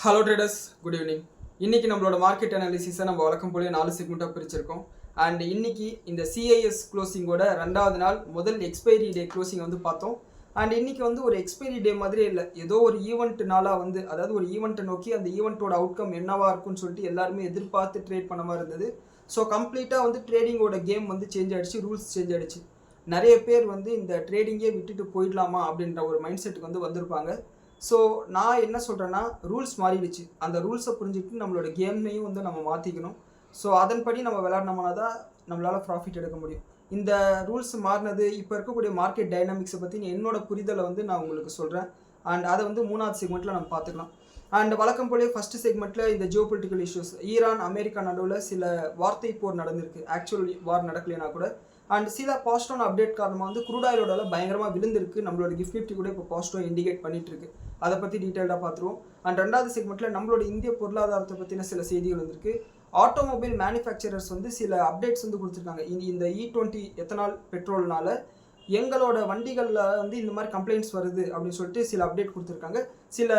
Hello traders, good evening. இன்னைக்கு நம்மளோட market அனாலிசிஸை நம்ம வழக்கம் போல 4 செக்மெண்ட்டாக பிரிச்சிருக்கோம். அண்ட் இன்னைக்கு இந்த சிஐஎஸ் க்ளோசிங்கோட 2வது நாள் முதல் எக்ஸ்பைரி டே க்ளோசிங் வந்து பார்த்தோம். அண்ட் இன்னைக்கு வந்து ஒரு எக்ஸ்பைரி டே மாதிரியே இல்லை, ஏதோ ஒரு ஈவெண்ட் நாளாக வந்து, அதாவது ஒரு ஈவெண்ட்டை நோக்கி அந்த ஈவெண்ட்டோட அவுட்கம் என்னவா இருக்குன்னு சொல்லிட்டு எல்லாருமே எதிர்பார்த்து ட்ரேட் பண்ண மாதிரி இருந்தது. ஸோ கம்ப்ளீட்டாக வந்து ட்ரேடிங்கோட கேம் வந்து சேஞ்ச் ஆகிடுச்சு, ரூல்ஸ் சேஞ்ச் ஆகிடுச்சு. நிறைய பேர் வந்து இந்த ட்ரேடிங்கே விட்டுட்டு போயிடலாமா அப்படின்ற ஒரு மைண்ட் செட்டுக்கு வந்து வந்திருப்பாங்க. ஸோ நான் என்ன சொல்கிறேன்னா, ரூல்ஸ் மாறிடுச்சு. அந்த ரூல்ஸை புரிஞ்சுக்கிட்டு நம்மளோட கேமையும் வந்து நம்ம மாற்றிக்கணும். ஸோ அதன்படி நம்ம விளையாடினோம்னா தான் நம்மளால் ப்ராஃபிட் எடுக்க முடியும். இந்த ரூல்ஸ் மாறினது, இப்போ இருக்கக்கூடிய மார்க்கெட் டைனாமிக்ஸை பற்றி என்னோட புரிதலை வந்து நான் உங்களுக்கு சொல்கிறேன். அண்ட் அதை வந்து 3வது செக்மெண்ட்டில் நம்ம பார்த்துக்கலாம். அண்ட் வழக்கம் போலே ஃபஸ்ட்டு செக்மெண்ட்டில் இந்த Jio political issues, Iran America நடுவில் சில வார்த்தை போர் நடந்திருக்கு. ஆக்சுவல் வார் நடக்கலைன்னா கூட. அண்ட் சில பாசிட்டிவான அப்டேட் காரணமாக வந்து க்ரூட் ஆயிலோட பயங்கரமாக விழுந்திருக்கு. நம்மளோட கிஃப்ட் நிஃப்டி கூட இப்போ பாசிட்டிவாக இண்டிகேட் பண்ணிட்டு இருக்கு. அதை பற்றி டீட்டெயிலாக பார்த்துருவோம். அண்ட் 2வது செக்மெண்ட்டில் நம்மளோட இந்திய பொருளாதாரத்தை பற்றின சில செய்திகள் வந்திருக்கு. ஆட்டோமொபைல் மேனுஃபேக்சரர்ஸ் வந்து சில அப்டேட்ஸ் வந்து கொடுத்துருக்காங்க. இந்த E20 எத்தனால் பெட்ரோல்னால எங்களோட வண்டிகளில் வந்து இந்த மாதிரி கம்ப்ளைண்ட்ஸ் வருது அப்படின்னு சொல்லிட்டு சில அப்டேட் கொடுத்துருக்காங்க. சில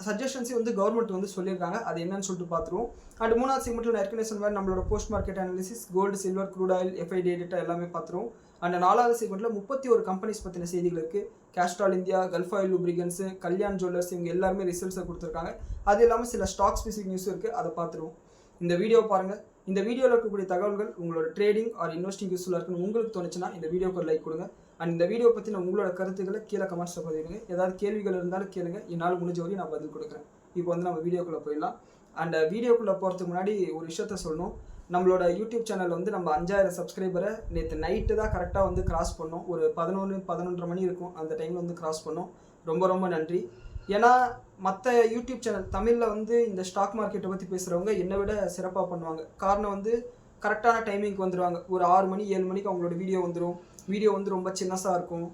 சஜஷன்ஸையும் வந்து கவர்மெண்ட் வந்து சொல்லியிருக்காங்க. அது என்னன்னு சொல்லிட்டு பார்த்துருவோம். அண்ட் 3வது செக்மெண்ட்டில் நான் ஏற்கனவே சொன்ன மாதிரி நம்மளோட post market analysis, gold, silver, crude oil, FID data எல்லாமே பார்த்துருவோம். அண்ட் 4வது செக்மெண்ட்டில் 31 கம்பெனிஸ் பற்றின செய்திகள் இருக்குது. Castrol India, Gulf oil lubricants, Kalyan jewellers, இவங்க எல்லாருமே ரிசல்ட்ஸை கொடுத்துருக்காங்க. அது இல்லாமல் சில ஸ்டாக் ஸ்பெசிஃபிக் நியூஸும் இருக்குது, அதை பார்த்துருவோம். இந்த வீடியோ பாருங்கள். இந்த வீடியோவில் இருக்கக்கூடிய தகவல்கள் உங்களோட ட்ரேடிங் ஆர் இன்வெஸ்டிங் யூஸ்ஃபுல்லாக இருக்குன்னு உங்களுக்கு தோணுச்சுன்னா இந்த வீடியோக்கு ஒரு லைக் கொடுங்க. அண்ட் இந்த வீடியோ பற்றின உங்களோட கருத்துக்களை கீழே கமெண்ட்ஸில் பதிவிடுங்க. ஏதாவது கேள்விகள் இருந்தாலும் கேளுங்க, என்னால் முடிஞ்ச வரையும் நான் பதில் கொடுக்குறேன். இப்போ வந்து நம்ம வீடியோக்குள்ளே போயிடலாம். அண்ட் வீடியோக்குள்ளே போகிறதுக்கு முன்னாடி ஒரு விஷயத்த சொல்லணும். நம்மளோட யூடியூப் சேனல் வந்து நம்ம 5000 சப்ஸ்கிரைபரை நேற்று நைட்டு தான் கரெக்டாக வந்து கிராஸ் பண்ணோம். ஒரு 11-11:30 மணி இருக்கும், அந்த டைமில் வந்து கிராஸ் பண்ணோம். ரொம்ப ரொம்ப நன்றி. ஏன்னா மற்ற யூடியூப் சேனல் தமிழில் வந்து இந்த ஸ்டாக் மார்க்கெட்டை பற்றி பேசுகிறவங்க என்னை விட சிறப்பாக பண்ணுவாங்க. காரணம் வந்து கரெக்டான டைமிங்க்கு வந்துடுவாங்க. ஒரு 6 மணி 7 மணிக்கு அவங்களோட வீடியோ வந்துடும். வீடியோ வந்து ரொம்ப சின்னஸாக இருக்கும்.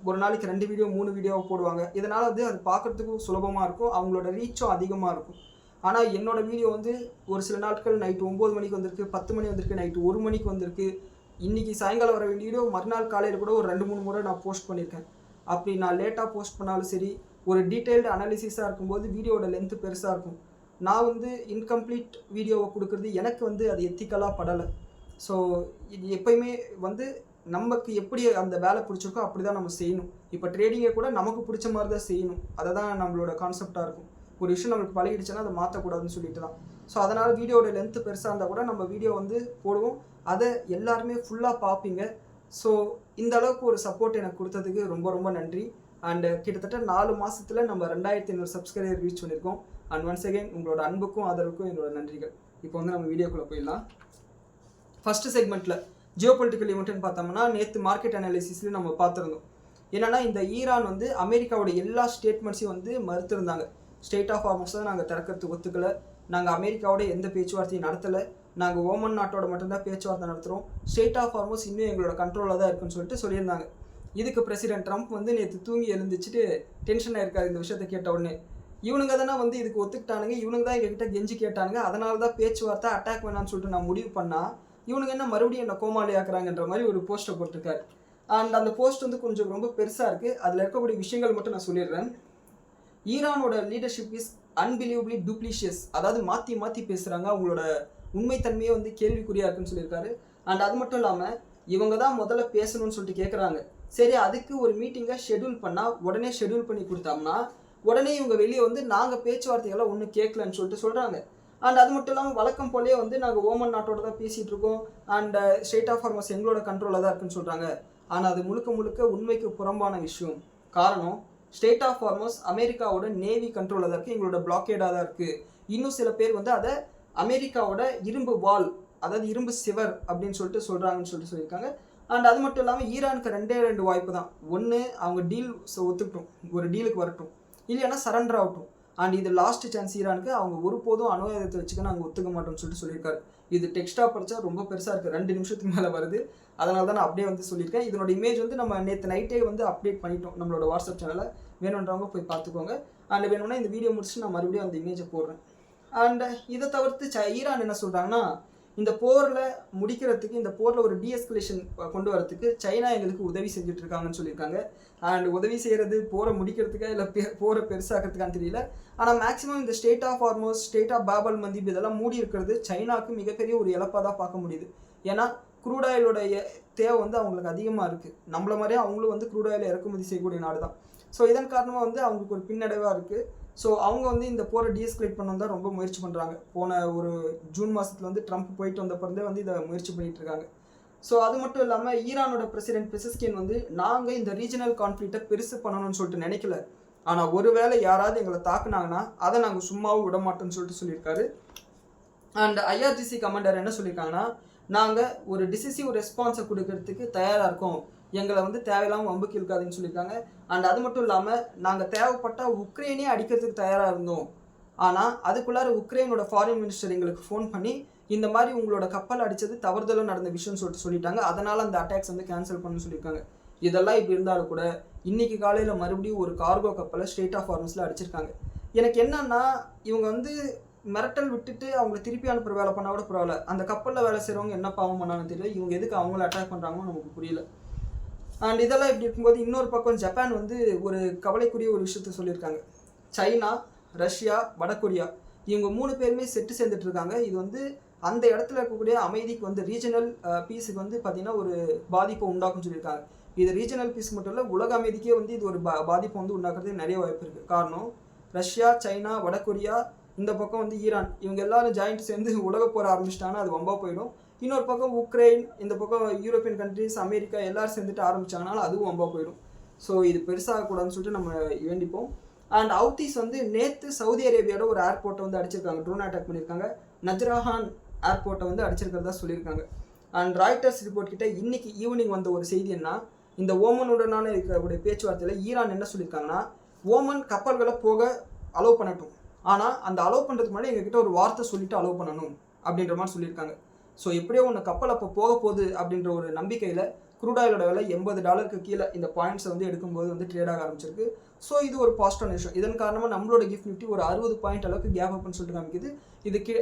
ஒரு நாளைக்கு 2 வீடியோ 3 வீடியோவை போடுவாங்க. இதனால் வந்து அது பார்க்குறதுக்கும் சுலபமாக இருக்கும், அவங்களோட ரீச்சும் அதிகமாக இருக்கும். ஆனால் என்னோடய வீடியோ வந்து ஒரு சில நாட்கள் நைட்டு 9 மணிக்கு வந்திருக்கு, 10 மணி வந்திருக்கு, நைட்டு 1 மணிக்கு வந்திருக்கு. இன்றைக்கி சாயங்காலம் வர வேண்டிய வீடியோ மறுநாள் காலையில் கூட ஒரு 2-3 முறை நான் போஸ்ட் பண்ணியிருக்கேன். அப்படி நான் லேட்டாக போஸ்ட் பண்ணாலும் சரி, ஒரு டீட்டெயில்டு அனாலிசிஸாக இருக்கும்போது வீடியோட லென்த்து பெருசாக இருக்கும். நான் வந்து இன்கம்ப்ளீட் வீடியோவை கொடுக்குறது எனக்கு வந்து அது எத்திக்கலாக படலை. ஸோ இது எப்பயுமே வந்து நமக்கு எப்படி அந்த வேலை பிடிச்சிருக்கோ அப்படி தான் நம்ம செய்யணும். இப்போ ட்ரேடிங்கை கூட நமக்கு பிடிச்ச மாதிரி தான் செய்யணும். அதை தான் நம்மளோட கான்செப்டாக இருக்கும். ஒரு விஷயம் நம்மளுக்கு பழகிடுச்சுன்னா அதை மாற்றக்கூடாதுன்னு சொல்லிட்டு தான். ஸோ அதனால் வீடியோட லென்த்து பெருசாக இருந்தால் கூட நம்ம வீடியோ வந்து போடுவோம். அதை எல்லாருமே ஃபுல்லாக பார்ப்பீங்க. ஸோ இந்த அளவுக்கு ஒரு சப்போர்ட் எனக்கு கொடுத்ததுக்கு ரொம்ப ரொம்ப நன்றி. அண்டு கிட்டத்தட்ட 4 மாதத்தில் நம்ம 2500 சப்ஸ்கிரைபர் ரீச் பண்ணியிருக்கோம். அண்ட் ஒன்ஸ் அகெயின் உங்களோட அன்புக்கும் ஆதரவுக்கும் என்னோட நன்றிகள். இப்போ வந்து நம்ம வீடியோக்குள்ளே போயிடலாம். ஃபஸ்ட்டு செக்மெண்ட்டில் ஜியோ பொலிட்டிக்கல் ஈவெண்ட்னு பார்த்தோம்னா நேற்று மார்க்கெட் அனாலிசிஸ்லேயும் நம்ம பார்த்துருந்தோம். என்னென்னா இந்த ஈரான் வந்து அமெரிக்காவோட எல்லா ஸ்டேட்மெண்ட்ஸையும் வந்து மறுத்திருந்தாங்க. ஸ்டேட் ஆஃப் ஹார்மஸை நாங்கள் திறக்கிறதுக்கு ஒத்துக்கலை, நாங்கள் அமெரிக்காவோட எந்த பேச்சுவார்த்தையும் நடத்தலை, நாங்கள் ஓமன் நாட்டோட மட்டும்தான் பேச்சுவார்த்தை நடத்துகிறோம், ஸ்டேட் ஆஃப் ஹார்மஸ் இன்னும் எங்களோட கண்ட்ரோலில் தான் இருக்குன்னு சொல்லிட்டு சொல்லியிருந்தாங்க. இதுக்கு பிரசிடென்ட் ட்ரம்ப் வந்து நேற்று தூங்கி எழுந்திரிச்சிட்டு டென்ஷனாக இருக்காரு இந்த விஷயத்தை கேட்ட உடனே. இவனுங்க தானே வந்து இதுக்கு ஒத்துக்கிட்டானுங்க, இவனுங்க தான் எங்ககிட்ட கெஞ்சி கேட்டானுங்க, அதனால தான் பேச்சுவார்த்தை அட்டாக் வேணான்னு சொல்லிட்டு நான் முடிவு பண்ணால் இவனுங்க என்ன மறுபடியும் என்ன கோமாளி ஆக்குறாங்கன்ற மாதிரி ஒரு போஸ்ட்டை போட்டிருக்காரு. அண்ட் அந்த போஸ்ட் வந்து கொஞ்சம் ரொம்ப பெருசாக இருக்குது. அதில் இருக்கக்கூடிய விஷயங்கள் மட்டும் நான் சொல்லிடுறேன். ஈரானோட லீடர்ஷிப் இஸ் அன்பிலீவபிளி டூப்ளிஷியஸ், அதாவது மாற்றி மாற்றி பேசுகிறாங்க, அவங்களோட உண்மைத்தன்மையே வந்து கேள்விக்குறியாக இருக்குன்னு சொல்லியிருக்காரு. அண்ட் அது மட்டும் இல்லாமல் இவங்க தான் முதல்ல பேசணும்னு சொல்லிட்டு கேட்குறாங்க. சரி, அதுக்கு ஒரு மீட்டிங்கை ஷெடியூல் பண்ணால் உடனே ஷெடியூல் பண்ணி கொடுத்தோம்னா உடனே இவங்க வெளியே வந்து நாங்கள் பேச்சுவார்த்தைகள்லாம் ஒன்றும் கேட்கலன்னு சொல்லிட்டு சொல்கிறாங்க. அண்ட் அது மட்டும் இல்லாமல் வழக்கம் போலே வந்து நாங்கள் ஓமன் நாட்டோட தான் பேசிகிட்டு இருக்கோம், அண்ட் ஸ்டேட் ஆஃப் ஹார்மஸ் எங்களோட கண்ட்ரோலில் தான் இருக்குன்னு சொல்கிறாங்க. ஆனால் அது முழுக்க முழுக்க உண்மைக்கு புறம்பான விஷயம். காரணம், ஸ்டேட் ஆஃப் ஹார்மஸ் அமெரிக்காவோட நேவி கண்ட்ரோலில் தான் இருக்குது, எங்களோட பிளாக்கேடாக தான் இருக்குது. இன்னும் சில பேர் வந்து அதை அமெரிக்காவோட இரும்பு வால், அதாவது இரும்பு சிவர் அப்படின்னு சொல்லிட்டு சொல்கிறாங்கன்னு சொல்லிட்டு சொல்லியிருக்காங்க. அண்ட் அது மட்டும் இல்லாமல் ஈரானுக்கு 2 வாய்ப்பு தான். ஒன்று, அவங்க டீல் ஒத்துக்கிட்டோம், ஒரு டீலுக்கு வரட்டும், இல்லைன்னா சரண்டர் ஆகட்டும். அண்ட் இது லாஸ்ட் சான்ஸ் ஈரானுக்கு. அவங்க ஒருபோதும் அணு ஆயுதத்தை வச்சுக்க நாங்கள் ஒத்துக்க மாட்டோம்னு சொல்லிட்டு சொல்லியிருக்காரு. இது டெக்ஸ்டாக படித்தா ரொம்ப பெருசாக இருக்குது, 2 நிமிஷத்துக்கு மேலே வருது. அதனால தான் நான் அப்படியே வந்து சொல்லியிருக்கேன். இதனோட இமேஜ் வந்து நம்ம நேற்று நைட்டே வந்து அப்டேட் பண்ணிட்டோம் நம்மளோட வாட்ஸ்அப் சேனலில். வேணுன்றவங்க போய் பார்த்துக்கோங்க. அண்ட் வேணும்னா இந்த வீடியோ முடிச்சுட்டு நான் மறுபடியும் அந்த இமேஜை போடுறேன். அண்ட் இதை தவிர்த்து ஈரான் என்ன சொல்கிறாங்கன்னா, இந்த போரில் முடிக்கிறதுக்கு, இந்த போரில் ஒரு டீஎஸ்கலேஷன் கொண்டு வரதுக்கு சைனா எங்களுக்கு உதவி செஞ்சுட்டு இருக்காங்கன்னு சொல்லியிருக்காங்க. அண்ட் உதவி செய்கிறது போரை முடிக்கிறதுக்கா இல்லை போரை பெருசாக்கிறதுக்கான்னு தெரியல. ஆனால் மேக்ஸிமம் இந்த strait of Hormuz, strait of Bab el Mandeb இதெல்லாம் மூடி இருக்கிறது சைனாவுக்கு மிகப்பெரிய ஒரு இழப்பாக தான் பார்க்க முடியுது. ஏன்னா க்ரூட் ஆயிலோடைய தேவை வந்து அவங்களுக்கு அதிகமாக இருக்குது. நம்மள மாதிரியே அவங்களும் வந்து க்ரூட் ஆயில் இறக்குமதி செய்யக்கூடிய நாடு தான். ஸோ இதன் காரணமாக வந்து அவங்களுக்கு ஒரு பின்னடைவாக இருக்குது. ஸோ அவங்க வந்து இந்த போரை டீஎஸ்கலேட் பண்ண தான் ரொம்ப முயற்சி பண்ணுறாங்க. போன ஒரு ஜூன் மாதத்தில் வந்து ட்ரம்ப் போயிட்டு வந்த பிறந்தே வந்து இதை முயற்சி பண்ணிட்டு இருக்காங்க. ஸோ அது மட்டும் இல்லாமல் ஈரானோட பிரசிடென்ட் பெசஸ்கின் வந்து நாங்கள் இந்த ரீஜனல் கான்ஃப்ளிக்ட்டை பெருசு பண்ணணும்னு சொல்லிட்டு நினைக்கல, ஆனால் ஒருவேளை யாராவது எங்களை தாக்குனாங்கன்னா அதை நாங்கள் சும்மாவும் விட மாட்டோம்னு சொல்லிட்டு சொல்லியிருக்காரு. அண்ட் ஐஆர்ஜிசி கமாண்டர் என்ன சொல்லியிருக்காங்கன்னா, நாங்கள் ஒரு டிசிசிவ் ரெஸ்பான்ஸை கொடுக்கறதுக்கு தயாராக இருக்கோம், எங்களை வந்து தேவையில்லாமல் வம்புக்கு இருக்காதுன்னு சொல்லியிருக்காங்க. அண்ட் அது மட்டும் இல்லாமல் நாங்கள் தேவைப்பட்டால் உக்ரைனே அடிக்கிறதுக்கு தயாராக இருந்தோம், ஆனால் அதுக்குள்ளார உக்ரைனோட ஃபாரின் மினிஸ்டர் எங்களுக்கு ஃபோன் பண்ணி இந்த மாதிரி உங்களோட கப்பல் அடித்தது தவறுதலும் நடந்த விஷயம்னு சொல்லிட்டாங்க, அதனால் அந்த அட்டாக்ஸ் வந்து கேன்சல் பண்ணணும்னு சொல்லியிருக்காங்க. இதெல்லாம் இப்படி இருந்தாலும் கூட இன்றைக்கி காலையில் மறுபடியும் ஒரு கார்கோ கப்பலை ஸ்ட்ரெயிட் ஆஃப் ஹார்மஸில் அடிச்சிருக்காங்க. எனக்கு என்னன்னா, இவங்க வந்து மிரட்டல் விட்டுட்டு அவங்கள திருப்பி அனுப்புகிற வேலை பண்ணால் கூட பரவாயில்ல, அந்த கப்பலில் வேலை செய்கிறவங்க என்ன பாவம் பண்ணாலும் தெரியல, இவங்க எதுக்கு அவங்கள அட்டாக் பண்ணுறாங்கன்னு நமக்கு புரியல. அண்ட் இதெல்லாம் இப்படி இருக்கும்போது இன்னொரு பக்கம் ஜப்பான் வந்து ஒரு கவலைக்குரிய ஒரு விஷயத்த சொல்லியிருக்காங்க. சைனா, ரஷ்யா, வடகொரியா இவங்க 3 பேருமே செட்டு சேர்ந்துட்டு இருக்காங்க. இது வந்து அந்த இடத்துல இருக்கக்கூடிய அமைதிக்கு வந்து ரீஜனல் பீஸுக்கு வந்து பார்த்திங்கன்னா ஒரு பாதிப்பை உண்டாக்குன்னு சொல்லியிருக்காங்க. இது ரீஜனல் பீஸ் மட்டும் இல்லை, உலக அமைதிக்கே வந்து இது ஒரு பாதிப்பை வந்து உண்டாக்குறதுக்கு நிறைய வாய்ப்பு இருக்குது. காரணம் ரஷ்யா, சைனா, வடகொரியா, இந்த பக்கம் வந்து ஈரான், இவங்க எல்லாரும் ஜாயிண்ட் சேர்ந்து உலக போற ஆரம்பிச்சிட்டாங்கன்னா அது வம்பா போயிடும். இன்னொரு பக்கம் உக்ரைன், இந்த பக்கம் யூரோப்பியன் கண்ட்ரிஸ், அமெரிக்கா எல்லாரும் சேர்ந்துட்டு ஆரம்பிச்சாங்கனாலும் அதுவும் வம்பா போயிடும். ஸோ இது பெருசாகக்கூடாதுன்னு சொல்லிட்டு நம்ம வேண்டிப்போம். அண்ட் ஹவுத்தீஸ் வந்து நேற்று சவுதி அரேபியாவோட ஒரு ஏர்போர்ட்டை வந்து அடிச்சிருக்காங்க, ட்ரோன் அட்டாக் பண்ணியிருக்காங்க. நஜ்ராஹான் ஏர்போர்ட்டை வந்து அடிச்சிருக்கிறதா சொல்லியிருக்காங்க. அண்ட் ராய்டர்ஸ் ரிப்போர்ட் கிட்ட இன்னைக்கு ஈவினிங் வந்த ஒரு செய்தி என்ன, இந்த ஓமனுடனான இருக்கக்கூடிய பேச்சுவார்த்தையில் ஈரான் என்ன சொல்லியிருக்காங்கன்னா, ஓமன் கப்பல்களை போக அலோவ் பண்ணட்டும், ஆனால் அந்த அலோவ் பண்ணுறதுக்கு முன்னாடி எங்ககிட்ட ஒரு வார்த்தை சொல்லிட்டு அலோவ் பண்ணணும் அப்படின்ற மாதிரி சொல்லியிருக்காங்க. ஸோ எப்படியோ ஒன்று கப்பல் அப்போ போக போகுது அப்படின்ற ஒரு நம்பிக்கையில் க்ரூட் ஆயிலோட விலை $80 கீழே இந்த பாயிண்ட்ஸை வந்து எடுக்கும்போது வந்து ட்ரேடாக ஆரம்பிச்சிருக்கு. ஸோ இது ஒரு பாசிட்டிவ் விஷயம். இதன் காரணமாக நம்மளோட கிஃப்ட் நிஃப்டி ஒரு 60 பாயிண்ட் அளவுக்கு கேப் அப்னு சொல்லிட்டு காமிக்குது.